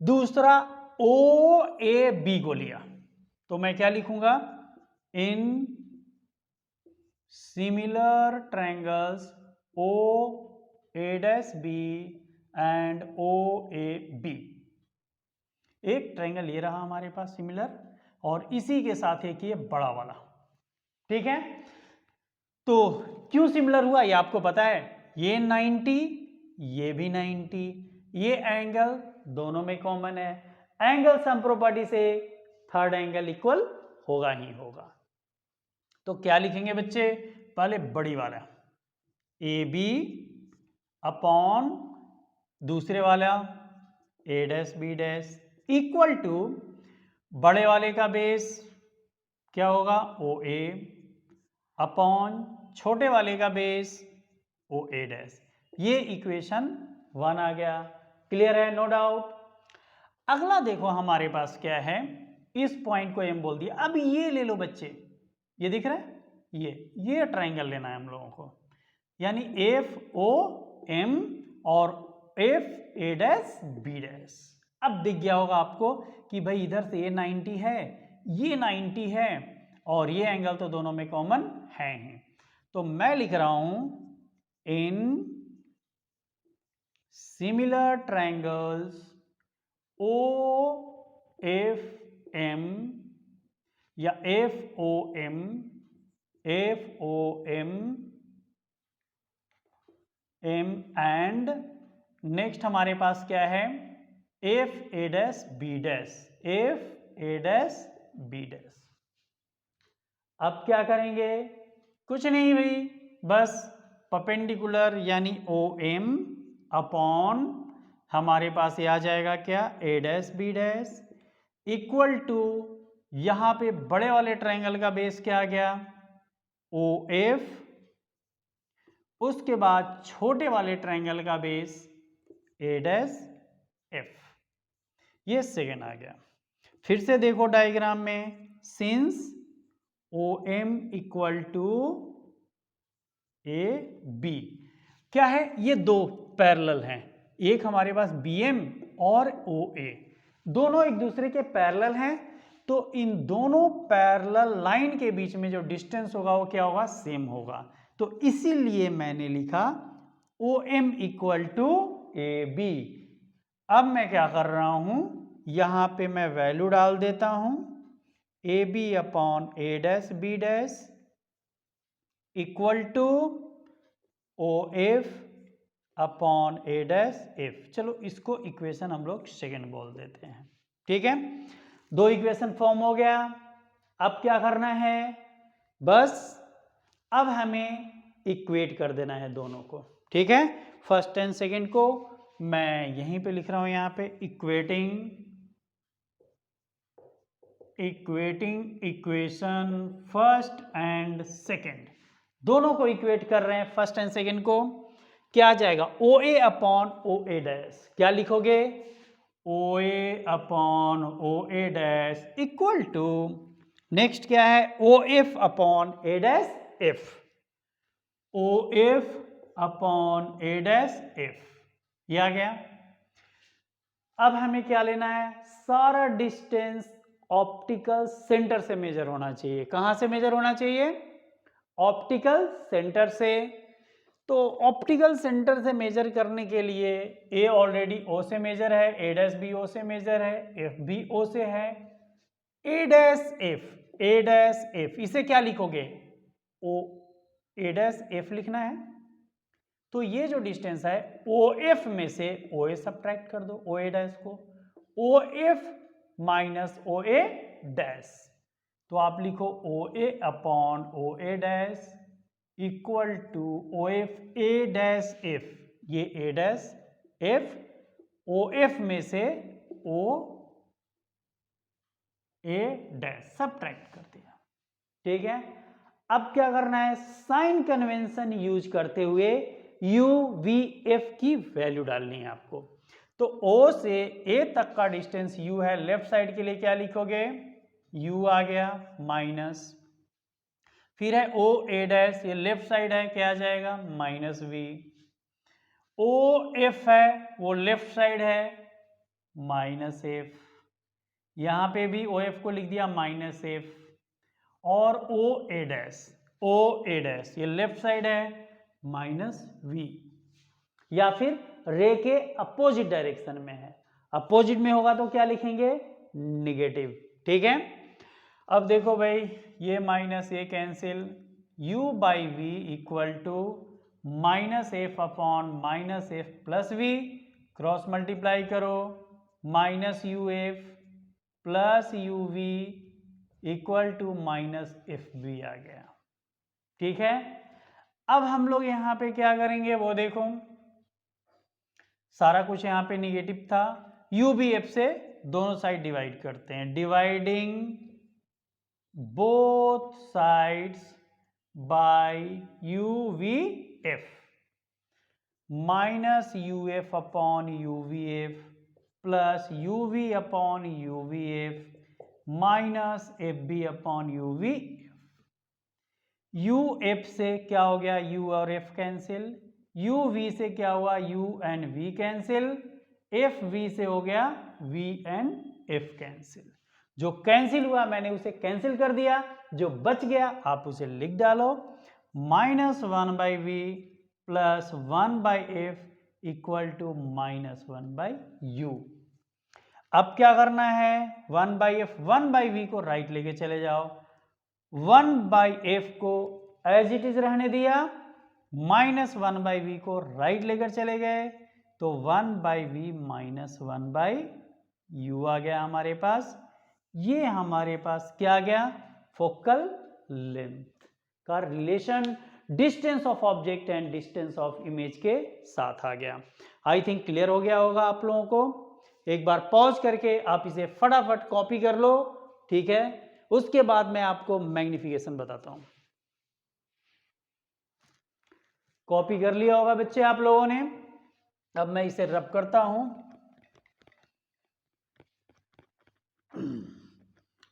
A: दूसरा ओ ए बी को लिया। तो मैं क्या लिखूंगा, in similar triangles O A dash B and O A B. एक ट्रायंगल ये रहा हमारे पास सिमिलर, और इसी के साथ एक ये बड़ा वाला, ठीक है। तो क्यों सिमिलर हुआ ये आपको पता है, ये 90, ये भी 90, ये एंगल दोनों में कॉमन है, एंगल सम प्रॉपर्टी से थर्ड एंगल इक्वल होगा ही होगा। तो क्या लिखेंगे बच्चे, पहले बड़ी वाला ए बी अपॉन दूसरे वाला A dash B dash equal to बड़े वाले का बेस क्या होगा, ओ ए अपॉन छोटे वाले का बेस ओ ए डैश। ये इक्वेशन 1 आ गया, क्लियर है, नो डाउट। अगला देखो हमारे पास क्या है, इस पॉइंट को एम बोल दिया। अब ये ले लो बच्चे, ये दिख रहा है, ये ट्रायंगल लेना है हम लोगों को, यानी एफ ओ एम और F A dash B dash. अब दिख गया होगा आपको कि भाई इधर से ये 90 है, ये 90 है, और ये एंगल तो दोनों में कॉमन है ही। तो मैं लिख रहा हूं in similar triangles O F M या F O M and next हमारे पास क्या है, F A dash B dash, F A dash B dash. अब क्या करेंगे, कुछ नहीं भाई, बस परपेंडिकुलर यानी ओ एम अपॉन हमारे पास ये आ जाएगा क्या, A dash B dash equal to यहां पे बड़े वाले ट्रायंगल का बेस क्या आ गया, ओ एफ, उसके बाद छोटे वाले ट्रायंगल का बेस ए डैश एफ, ये सेकेंड आ गया। फिर से देखो डायग्राम में, since O M equal to A B, क्या है, ये दो पैरेलल हैं, एक हमारे पास बी एम और ओ ए, दोनों एक दूसरे के पैरेलल हैं, तो इन दोनों पैरेलल लाइन के बीच में जो डिस्टेंस होगा वो क्या होगा, सेम होगा। तो इसीलिए मैंने लिखा OM इक्वल टू AB। अब मैं क्या कर रहा हूं, यहां पे मैं वैल्यू डाल देता हूं, AB upon A dash B dash equal to OF upon A dash F। चलो इसको इक्वेशन हम लोग सेकेंड बोल देते हैं, ठीक है। दो इक्वेशन फॉर्म हो गया। अब क्या करना है, बस अब हमें इक्वेट कर देना है दोनों को, ठीक है। फर्स्ट एंड सेकेंड को मैं यहीं पे लिख रहा हूं, यहां पे equating equation first and second, दोनों को इक्वेट कर रहे हैं, फर्स्ट एंड सेकेंड को। क्या जाएगा, OA अपॉन OA डैश, क्या लिखोगे, OA upon OA dash equal to, next क्या है, OF upon A dash F, OF upon A dash F, ये आ गया। अब हमें क्या लेना है, सारा डिस्टेंस ऑप्टिकल सेंटर से मेजर होना चाहिए। कहां से मेजर होना चाहिए, ऑप्टिकल सेंटर से। तो ऑप्टिकल सेंटर से मेजर करने के लिए A ऑलरेडी O से मेजर है, A डैश भी O से मेजर है, F भी O से है, A डैश F, इसे क्या लिखोगे, A डैश F लिखना है। तो ये जो डिस्टेंस है OF में से OA सब्ट्रैक्ट कर दो, OA डैश को, OF माइनस OA डैश, तो आप लिखो OA upon OA dash equal to OF A dash F, ये A डैश F, OF में से OA डैश सब्ट्रैक्ट कर दिया, ठीक है। अब क्या करना है, साइन कन्वेंशन यूज करते हुए UVF की वैल्यू डालनी है आपको। तो O से A तक का डिस्टेंस U है, लेफ्ट साइड के लिए क्या लिखोगे, U आ गया माइनस, फिर है OA डैश, ये लेफ्ट साइड है, क्या आ जाएगा माइनस V, OF है वो लेफ्ट साइड है माइनस F, यहां पे भी OF को लिख दिया माइनस F, और OA डैश ये लेफ्ट साइड है माइनस V, या फिर रे के अपोजिट डायरेक्शन में है, अपोजिट में होगा तो क्या लिखेंगे, निगेटिव, ठीक है। अब देखो भाई, ये माइनस ये cancel, U by V equal to minus F upon minus F plus V, cross multiply करो, minus UF plus UV equal to minus FV आ गया, ठीक है। अब हम लोग यहां पे क्या करेंगे वो देखो, सारा कुछ यहां पे निगेटिव था, UVF से दोनों साइड डिवाइड करते हैं, dividing both sides bye UVF, minus UF upon UVF plus UV upon UVF minus FB upon UVF। UF से क्या हो गया, U और F कैंसिल, UV से क्या हुआ, U and V cancel, FV से हो गया V एंड F कैंसिल। जो कैंसिल हुआ मैंने उसे कैंसिल कर दिया, जो बच गया आप उसे लिख डालो, minus 1 by V plus 1 by F equal to minus 1 by U। अब क्या करना है, 1 बाई F 1 बाई V को राइट लेके चले जाओ, 1 बाई F को एज इट इज रहने दिया, माइनस 1 बाई V को राइट लेकर चले गए, तो 1 by V minus 1 by U आ गया हमारे पास। ये हमारे पास क्या आ गया, फोकल लेंथ का relation distance of object and distance of image के साथ आ गया। आई थिंक क्लियर हो गया होगा आप लोगों को। एक बार पॉज करके आप इसे फटाफट कॉपी कर लो, ठीक है। उसके बाद मैं आपको मैग्निफिकेशन बताता हूं। कॉपी कर लिया होगा बच्चे आप लोगों ने। अब मैं इसे रब करता हूं।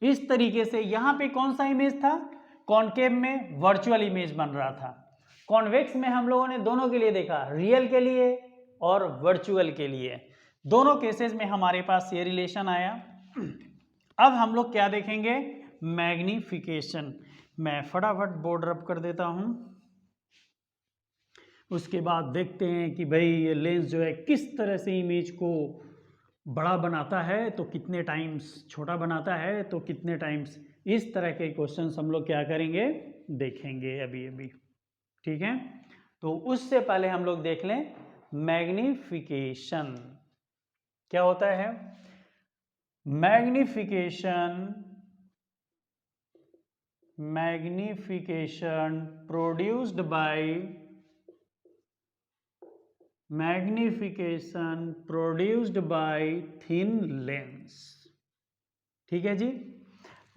A: इस तरीके से यहां पे कौन सा इमेज था, कॉनकेव में वर्चुअल इमेज बन रहा था, कॉन्वेक्स में हम लोगों ने दोनों के लिए देखा, रियल के लिए और वर्चुअल के लिए। दोनों केसेस में हमारे पास ये रिलेशन आया। अब हम लोग क्या देखेंगे, मैग्निफिकेशन। मैं फटाफट बोर्ड रब कर देता हूं। उसके बाद देखते हैं कि भाई ये लेंस जो है किस तरह से इमेज को बड़ा बनाता है तो कितने टाइम्स, छोटा बनाता है तो कितने टाइम्स। इस तरह के क्वेश्चंस हम लोग क्या करेंगे, देखेंगे अभी अभी। ठीक है, तो उससे पहले हम लोग देख लें मैग्निफिकेशन क्या होता है। Magnification produced by thin lens. ठीक है जी।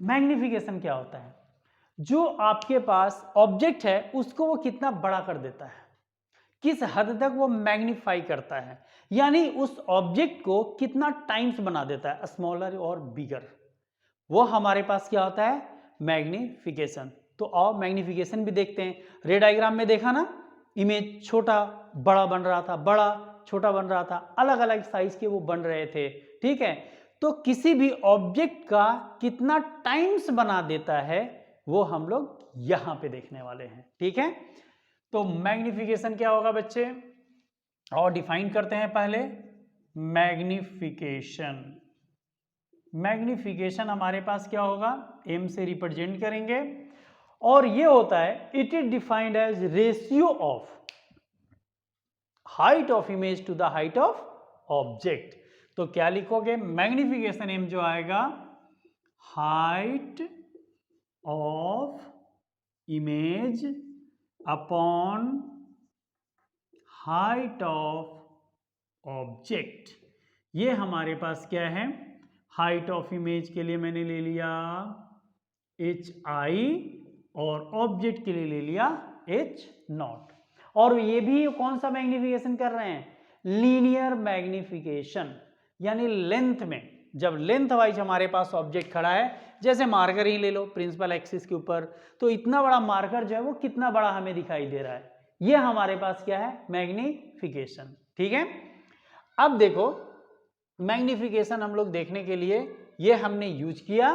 A: मैग्निफिकेशन क्या होता है, जो आपके पास ऑब्जेक्ट है उसको वो कितना बड़ा कर देता है, किस हद तक वो मैग्नीफाई करता है, यानी उस ऑब्जेक्ट को कितना टाइम्स बना देता है, स्मॉलर और बिगर, वो हमारे पास क्या होता है, मैग्निफिकेशन। तो आओ मैग्निफिकेशन भी देखते हैं। रे डायग्राम में देखा ना, इमेज छोटा बड़ा बन रहा था, बड़ा छोटा बन रहा था, अलग अलग साइज के वो बन रहे थे। ठीक है, तो किसी भी ऑब्जेक्ट का कितना टाइम्स बना देता है वो हम लोग यहां पे देखने वाले हैं। ठीक है, तो मैग्निफिकेशन क्या होगा बच्चे, और डिफाइन करते हैं पहले। मैग्निफिकेशन हमारे पास क्या होगा, एम से रिप्रेजेंट करेंगे, और ये होता है, it is defined as ratio of height of image to the height of object. तो क्या लिखोगे, मैग्निफिकेशन एम जो आएगा, height of image upon height of object. ये हमारे पास क्या है, हाइट ऑफ इमेज के लिए मैंने ले लिया HI और ऑब्जेक्ट के लिए ले लिया H0। और ये भी कौन सा मैग्निफिकेशन कर रहे हैं, लीनियर मैग्निफिकेशन, यानी लेंथ में। जब लेंथ वाइज हमारे पास ऑब्जेक्ट खड़ा है, जैसे मार्कर ही ले लो प्रिंसिपल एक्सिस के ऊपर, तो इतना बड़ा मार्कर जो है वो कितना बड़ा हमें दिखाई दे रहा है, ये हमारे पास क्या है, मैग्निफिकेशन। ठीक है, अब देखो मैग्निफिकेशन हम लोग देखने के लिए ये हमने यूज किया,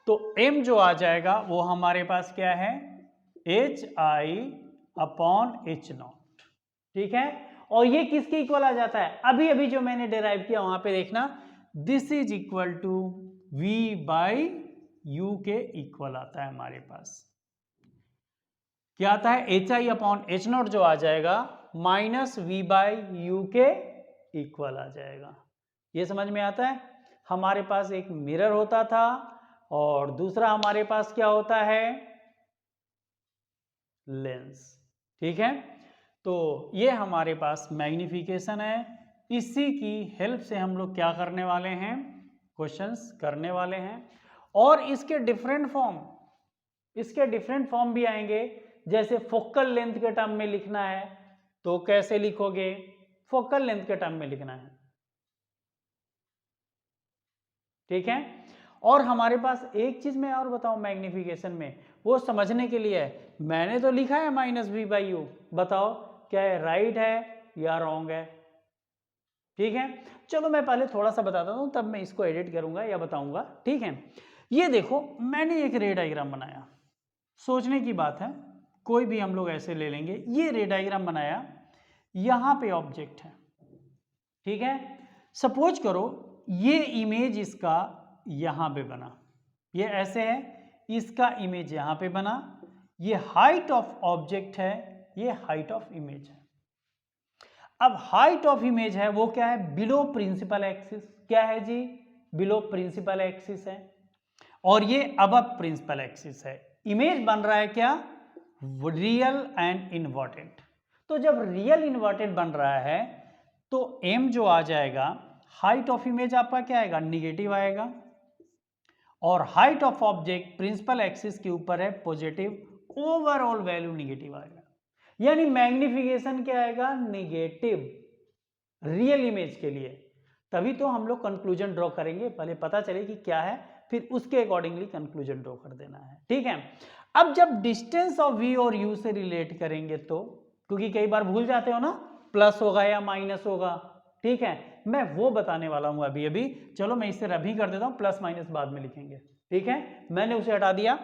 A: तो m जो आ जाएगा वो हमारे पास क्या है, HI अपॉन H0। ठीक है, और ये किसके इक्वल आ जाता है, अभी अभी जो मैंने डिराइव किया वहां पे देखना, this is equal to V by U के इक्वल आता है हमारे पास। क्या आता है, HI अपॉन H0 जो आ जाएगा माइनस V बाई U के इक्वल आ जाएगा। ये समझ में आता है, हमारे पास एक मिरर होता था और दूसरा हमारे पास क्या होता है, लेंस। ठीक है, तो ये हमारे पास मैग्निफिकेशन है। इसी की हेल्प से हम लोग क्या करने वाले हैं, क्वेश्चंस करने वाले हैं। और इसके डिफरेंट फॉर्म भी आएंगे, जैसे फोकल लेंथ के टर्म में लिखना है तो कैसे लिखोगे, फोकल लेंथ के टर्म में लिखना है। ठीक है, और हमारे पास एक चीज मैं और बताऊं मैग्निफिकेशन में, वो समझने के लिए है, मैंने तो लिखा है माइनस V बाई यू, बताओ क्या है, राइट है या रॉन्ग है। ठीक है, चलो मैं पहले थोड़ा सा बताता हूं, तब मैं इसको एडिट करूंगा या बताऊंगा। ठीक है, ये देखो मैंने एक रे डायग्राम बनाया, सोचने की बात है, कोई भी हम लोग ऐसे ले लेंगे, ये रे डायग्राम बनाया, यहां पे ऑब्जेक्ट है। ठीक है, सपोज करो ये इमेज इसका यहां पे बना, ये ऐसे है, इसका इमेज यहां पे बना, ये हाइट ऑफ ऑब्जेक्ट है, ये हाइट ऑफ इमेज है। अब हाइट ऑफ इमेज है वो क्या है, बिलो प्रिंसिपल एक्सिस। क्या है जी, बिलो प्रिंसिपल एक्सिस है, और ये अबव प्रिंसिपल एक्सिस है। इमेज बन रहा है क्या, रियल एंड इन्वर्टेड। तो जब रियल इन्वर्टेड बन रहा है तो m जो आ जाएगा, हाइट ऑफ इमेज आपका क्या आएगा, निगेटिव आएगा, और height of object principal axis के ऊपर है पॉजिटिव, ओवरऑल वैल्यू निगेटिव आएगा, यानी मैग्निफिकेशन क्या आएगा, निगेटिव रियल इमेज के लिए। तभी तो हम लोग कंक्लूजन ड्रॉ करेंगे, पहले पता चले कि क्या है, फिर उसके अकॉर्डिंगली कंक्लूजन ड्रॉ कर देना है। ठीक है, अब जब डिस्टेंस ऑफ V और U से रिलेट करेंगे तो, क्योंकि कई बार भूल जाते हो ना, प्लस होगा या माइनस होगा। ठीक है, मैं वो बताने वाला हूं अभी अभी। चलो मैं इसे रबी कर देता हूं, प्लस माइनस बाद में लिखेंगे, ठीक है। मैंने उसे हटा दिया।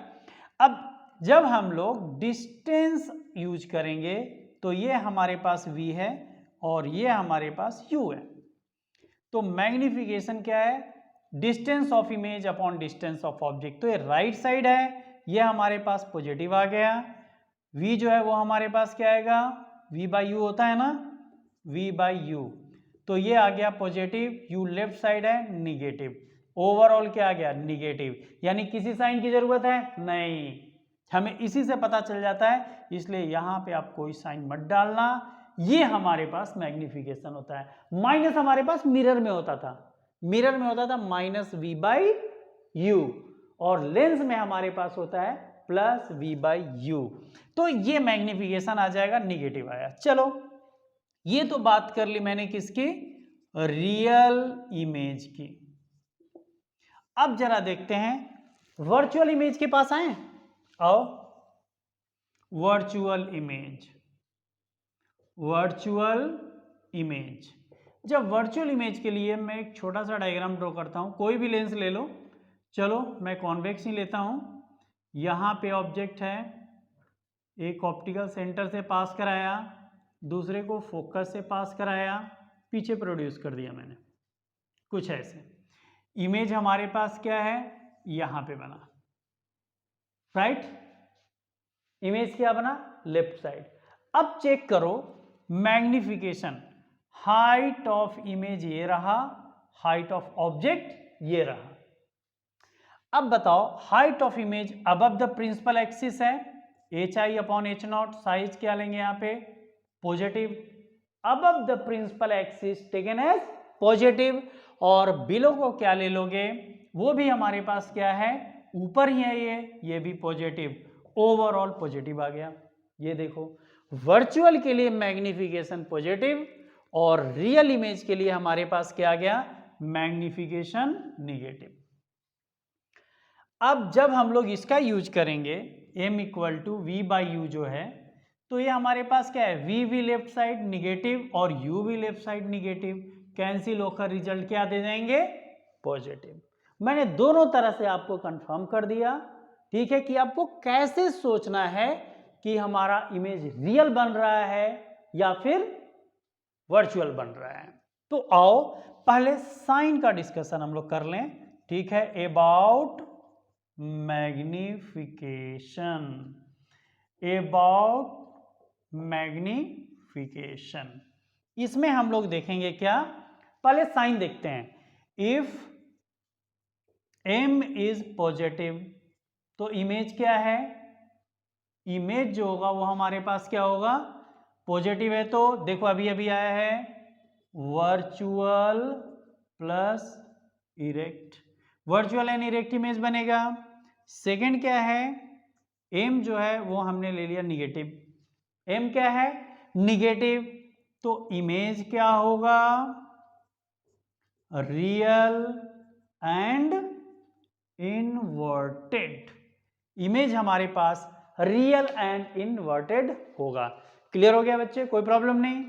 A: अब जब हम लोग डिस्टेंस यूज करेंगे तो ये हमारे पास v है और ये हमारे पास u है। तो मैग्निफिकेशन क्या है, distance of image upon distance of object. तो ये राइट साइड है, ये हमारे पास पॉजिटिव आ गया। v जो है वो हमारे पास क्या आएगा, v बाई यू होता है ना, v बाई यू। तो ये आ गया पॉजिटिव, u लेफ्ट साइड है निगेटिव। ओवरऑल क्या आ गया, निगेटिव। यानी किसी साइन की जरूरत है नहीं, हमें इसी से पता चल जाता है, इसलिए यहां पे आप कोई साइन मत डालना। ये हमारे पास मैग्निफिकेशन होता है। माइनस हमारे पास मिरर में होता था, मिरर में होता था माइनस वी बाई यू, और लेंस में हमारे पास होता है प्लस वी बाई यू। तो ये मैग्निफिकेशन आ जाएगा, निगेटिव आया। चलो ये तो बात कर ली मैंने किसकी, रियल इमेज की। अब जरा देखते हैं वर्चुअल इमेज के पास आए। आओ, वर्चुअल इमेज, वर्चुअल इमेज। जब वर्चुअल इमेज के लिए मैं एक छोटा सा डायग्राम ड्रॉ करता हूं, कोई भी लेंस ले लो। चलो मैं कॉन्वेक्स ही लेता हूं। यहां पे ऑब्जेक्ट है, एक ऑप्टिकल सेंटर से पास कराया, दूसरे को फोकस से पास कराया, पीछे प्रोड्यूस कर दिया मैंने, कुछ ऐसे। इमेज हमारे पास क्या है, यहां पे बना, राइट। इमेज क्या बना, लेफ्ट साइड। अब चेक करो मैग्निफिकेशन, हाइट ऑफ इमेज ये रहा, हाइट ऑफ ऑब्जेक्ट ये रहा। अब बताओ height of image above the principal axis है, H I upon H naught. Size क्या लेंगे यहाँ पे, positive. Above the principal axis taken as positive, और बिलो को क्या ले लोगे, वो भी हमारे पास क्या है, ऊपर ही है, ये भी पॉजिटिव। ओवरऑल पॉजिटिव आ गया। ये देखो वर्चुअल के लिए मैग्निफिकेशन पॉजिटिव, और रियल इमेज के लिए हमारे पास क्या आ गया, मैग्निफिकेशन निगेटिव। अब जब हम लोग इसका यूज करेंगे m equal to V by U जो है, तो ये हमारे पास क्या है, v भी लेफ्ट साइड निगेटिव और u भी लेफ्ट साइड निगेटिव, कैंसिल होकर रिजल्ट क्या दे जाएंगे, पॉजिटिव। मैंने दोनों तरह से आपको कंफर्म कर दिया, ठीक है, कि आपको कैसे सोचना है कि हमारा इमेज रियल बन रहा है या फिर वर्चुअल बन रहा है। तो आओ पहले साइन का डिस्कशन हम लोग कर लें, ठीक है। अबाउट मैग्निफिकेशन, अबाउट मैग्निफिकेशन, इसमें हम लोग देखेंगे क्या, पहले साइन देखते हैं। इफ m इज पॉजिटिव तो इमेज क्या है, इमेज जो होगा वो हमारे पास क्या होगा, पॉजिटिव है। तो देखो अभी अभी आया है virtual plus erect, virtual and erect image बनेगा। सेकंड क्या है, m जो है वो हमने ले लिया निगेटिव, m क्या है, निगेटिव, तो इमेज क्या होगा, रियल एंड इनवर्टेड। इमेज हमारे पास रियल एंड इनवर्टेड होगा। क्लियर हो गया बच्चे, कोई प्रॉब्लम नहीं,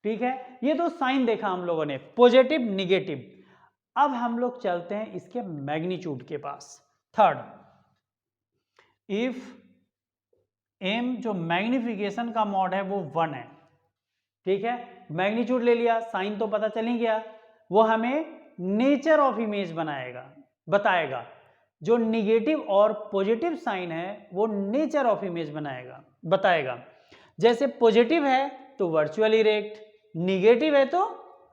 A: ठीक है। ये तो साइन देखा हम लोगों ने, पॉजिटिव निगेटिव। अब हम लोग चलते हैं इसके मैग्नीट्यूड के पास। थर्ड, इफ m जो मैग्निफिकेशन का मॉड है वो 1 है, ठीक है। मैग्नीट्यूड ले लिया, साइन तो पता चल ही गया, वो हमें नेचर ऑफ इमेज बताएगा। जो निगेटिव और पॉजिटिव साइन है वो नेचर ऑफ इमेज बताएगा। जैसे पॉजिटिव है तो वर्चुअल इरेक्ट, निगेटिव है तो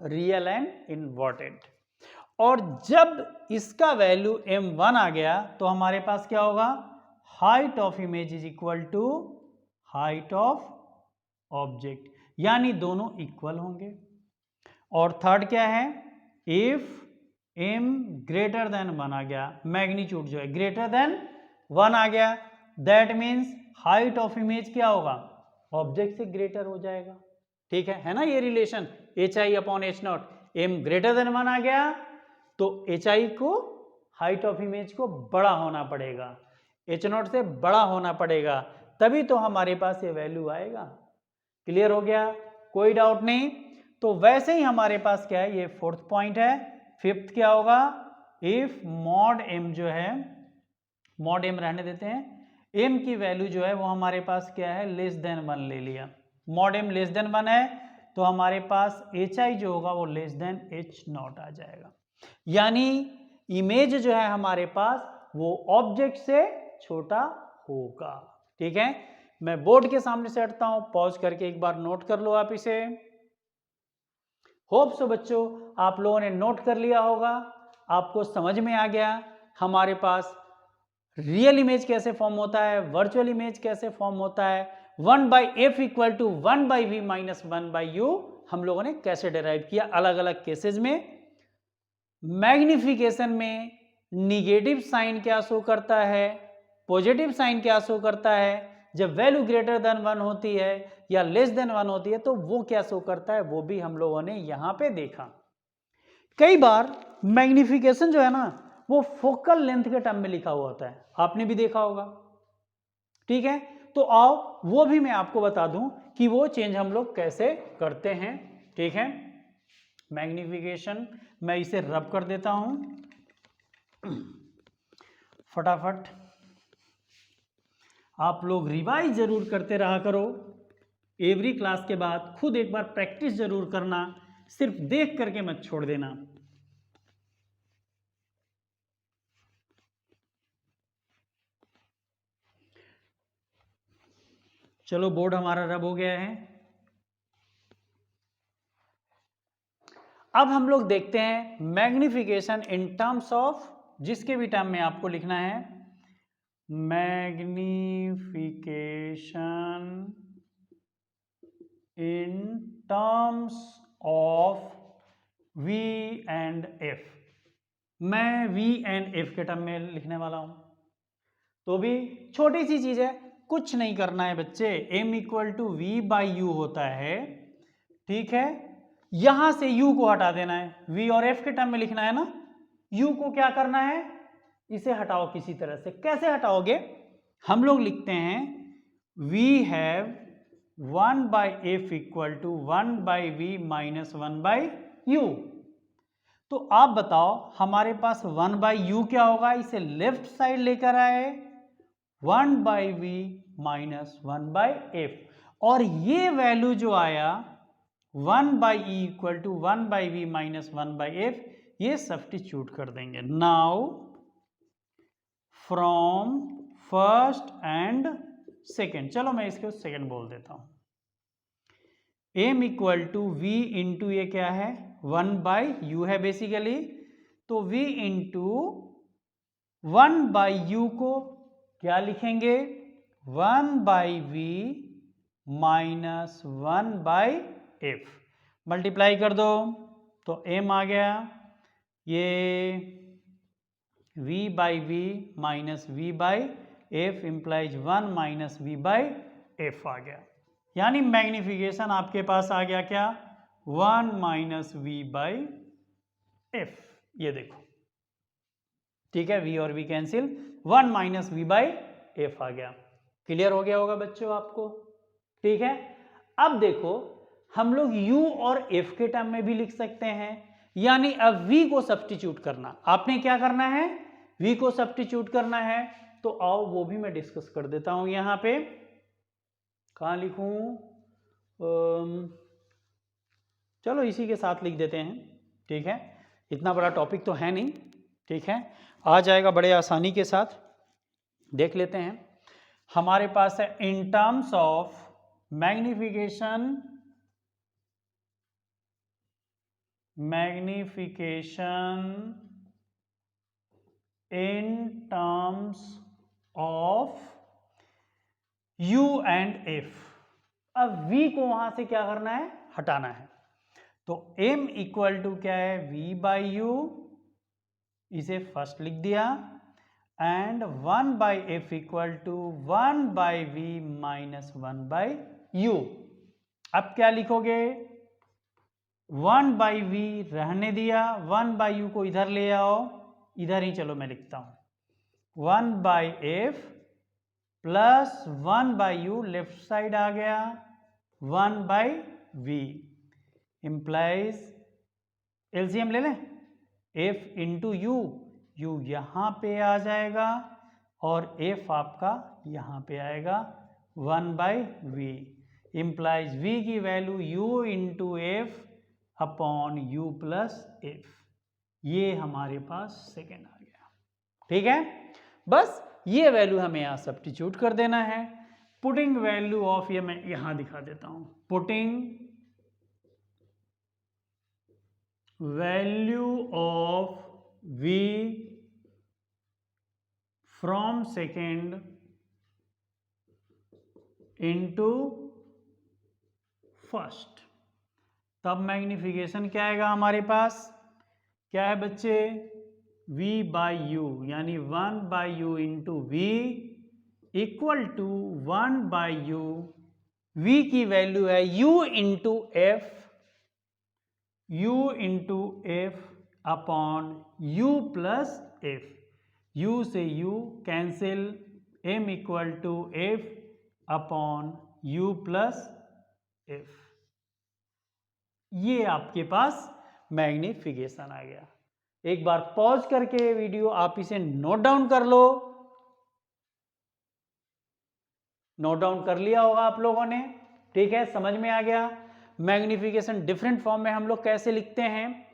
A: रियल एंड इनवर्टेड। और जब इसका वैल्यू m1 आ गया तो हमारे पास क्या होगा, height of image is equal to height of object, यानी दोनों इक्वल होंगे। और थर्ड क्या है, इफ m ग्रेटर देन 1 आ गया, मैग्नीट्यूड जो है ग्रेटर देन 1 आ गया, that means height of image क्या होगा, ऑब्जेक्ट से ग्रेटर हो जाएगा, ठीक है ना। ये relation H I upon H not, m greater than 1 आ गया तो एच आई को, हाइट ऑफ इमेज को बड़ा होना पड़ेगा, एच नॉट से बड़ा होना पड़ेगा, तभी तो हमारे पास ये वैल्यू आएगा। क्लियर हो गया, कोई डाउट नहीं। तो वैसे ही हमारे पास क्या है, ये फोर्थ पॉइंट है। फिफ्थ क्या होगा, इफ मॉड m जो है, मॉड m रहने देते हैं, m की वैल्यू जो है वो हमारे पास क्या है, लेस देन 1 ले लिया। मॉड m लेस देन 1 है तो हमारे पास hi जो होगा वो लेस देन h0 आ जाएगा। यानी इमेज जो है हमारे पास वो ऑब्जेक्ट से छोटा होगा। ठीक है, मैं बोर्ड के सामने से हटता हूं, पॉज करके एक बार नोट कर लो आप इसे। होप सो बच्चों आप लोगों ने नोट कर लिया होगा, आपको समझ में आ गया हमारे पास रियल इमेज कैसे फॉर्म होता है, वर्चुअल इमेज कैसे फॉर्म होता है, 1/f equal to 1/v minus 1/u हम लोगों ने कैसे डिराइव किया अलग अलग केसेस में। मैग्निफिकेशन में निगेटिव साइन क्या शो करता है, पॉजिटिव साइन क्या शो करता है, जब वैल्यू ग्रेटर देन 1 होती है या लेस देन 1 होती है तो वो क्या शो करता है, वो भी हम लोगों ने यहां पे देखा। कई बार मैग्निफिकेशन जो है ना वो फोकल लेंथ के टर्म में लिखा हुआ होता है, आपने भी देखा होगा। ठीक है, तो आओ वो भी मैं आपको बता दूं कि वो चेंज हम लोग कैसे करते हैं। ठीक है, मैग्निफिकेशन मैं इसे रब कर देता हूं फटाफट। आप लोग रिवाइज जरूर करते रहा करो, एवरी क्लास के बाद खुद एक बार प्रैक्टिस जरूर करना, सिर्फ देख करके मत छोड़ देना। चलो बोर्ड हमारा रब हो गया है। अब हम लोग देखते हैं मैग्निफिकेशन इन टर्म्स ऑफ, जिसके भी टर्म में आपको लिखना है magnification in terms of v and f। मैं v एंड f के टर्म में लिखने वाला हूं, तो भी छोटी सी चीज है, कुछ नहीं करना है बच्चे, m इक्वल टू v/u होता है। ठीक है, यहां से u को हटा देना है, v और f के टर्म में लिखना है ना, u को क्या करना है, इसे हटाओ किसी तरह से। कैसे हटाओगे, हम लोग लिखते हैं v have 1/f equal to 1/v minus 1/u। तो आप बताओ हमारे पास 1/u क्या होगा, इसे लेफ्ट साइड लेकर आए 1/v माइनस 1/f, और ये वैल्यू जो आया 1/e equal to 1/v minus 1/f, ये सब्स्टिट्यूट कर देंगे। Now from first and second, चलो मैं इसको सेकेंड बोल देता हूं, m equal to v into ये क्या है 1/u है बेसिकली, तो v इंटू 1/u को क्या लिखेंगे 1/v माइनस 1/f, मल्टीप्लाई कर दो तो m आ गया, ये v/v minus v/f implies 1 minus v/f आ गया। यानी मैग्निफिकेशन आपके पास आ गया क्या 1 माइनस v/f, ये देखो। ठीक है, v और v कैंसिल, 1 माइनस v/f आ गया। क्लियर हो गया होगा बच्चों आपको। ठीक है, अब देखो हम लोग u और f के टर्म में भी लिख सकते हैं, यानी अब v को सब्स्टिट्यूट करना, आपने क्या करना है v को सब्स्टिट्यूट करना है, तो आओ वो भी मैं डिस्कस कर देता हूं। यहां पे कहां लिखूं, चलो इसी के साथ लिख देते हैं। ठीक है, इतना बड़ा टॉपिक तो है नहीं, ठीक है, आ जाएगा बड़े आसानी के साथ। देख लेते हैं, हमारे पास है in terms of magnification in terms of u and f। अब v को वहां से क्या करना है, हटाना है, तो m इक्वल टू क्या है v/u, इसे फर्स्ट लिख दिया, and 1/f equal to 1/v minus 1/u। अब क्या लिखोगे 1/v रहने दिया, 1/u को इधर ले आओ, इधर ही चलो मैं लिखता हूं 1/f plus 1/u left side आ गया 1/v इम्प्लाइज एलसीएम ले लें, एफ इंटू यू, यू यहाँ पे आ जाएगा और एफ आपका यहाँ पे आएगा 1/v, इम्प्लाइज v की value u into F upon u plus F, ये हमारे पास सेकेंड आ गया। ठीक है, बस ये वैल्यू हमें यहाँ सब्स्टिट्यूट कर देना है। पुटिंग वैल्यू ऑफ, ये मैं यहाँ दिखा देता हूँ, putting value of v from second into first, तब मैग्निफिकेशन क्या आएगा हमारे पास, क्या है बच्चे, v बाई यू, यानी 1/u into V equal to 1/u, v की वैल्यू है u into F, u into F upon u plus F, u से u cancel, m equal to F upon u plus F, ये आपके पास magnification आ गया। एक बार pause करके video आप इसे नोट डाउन कर लो, नोट डाउन कर लिया होगा आप लोगों ने, ठीक है, समझ में आ गया। मैग्निफिकेशन डिफरेंट फॉर्म में हम लोग कैसे लिखते हैं।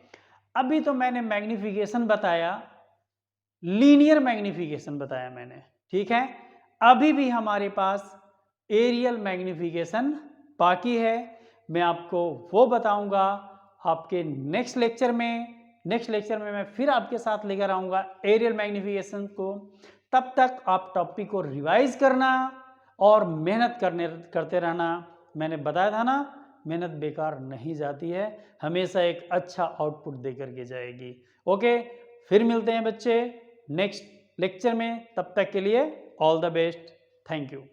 A: अभी तो मैंने मैग्निफिकेशन बताया, लीनियर मैग्निफिकेशन बताया मैंने, ठीक है। अभी भी हमारे पास एरियल मैग्निफिकेशन बाकी है, मैं आपको वो बताऊंगा आपके नेक्स्ट लेक्चर में। नेक्स्ट लेक्चर में मैं फिर आपके साथ लेकर आऊंगा एरियल मैग्निफिकेशन को। तब तक आप टॉपिक को रिवाइज करना और मेहनत करते रहना। मैंने बताया था ना, मेहनत बेकार नहीं जाती है, हमेशा एक अच्छा आउटपुट दे करके जाएगी। ओके, फिर मिलते हैं बच्चे नेक्स्ट लेक्चर में, तब तक के लिए all the best, thank you.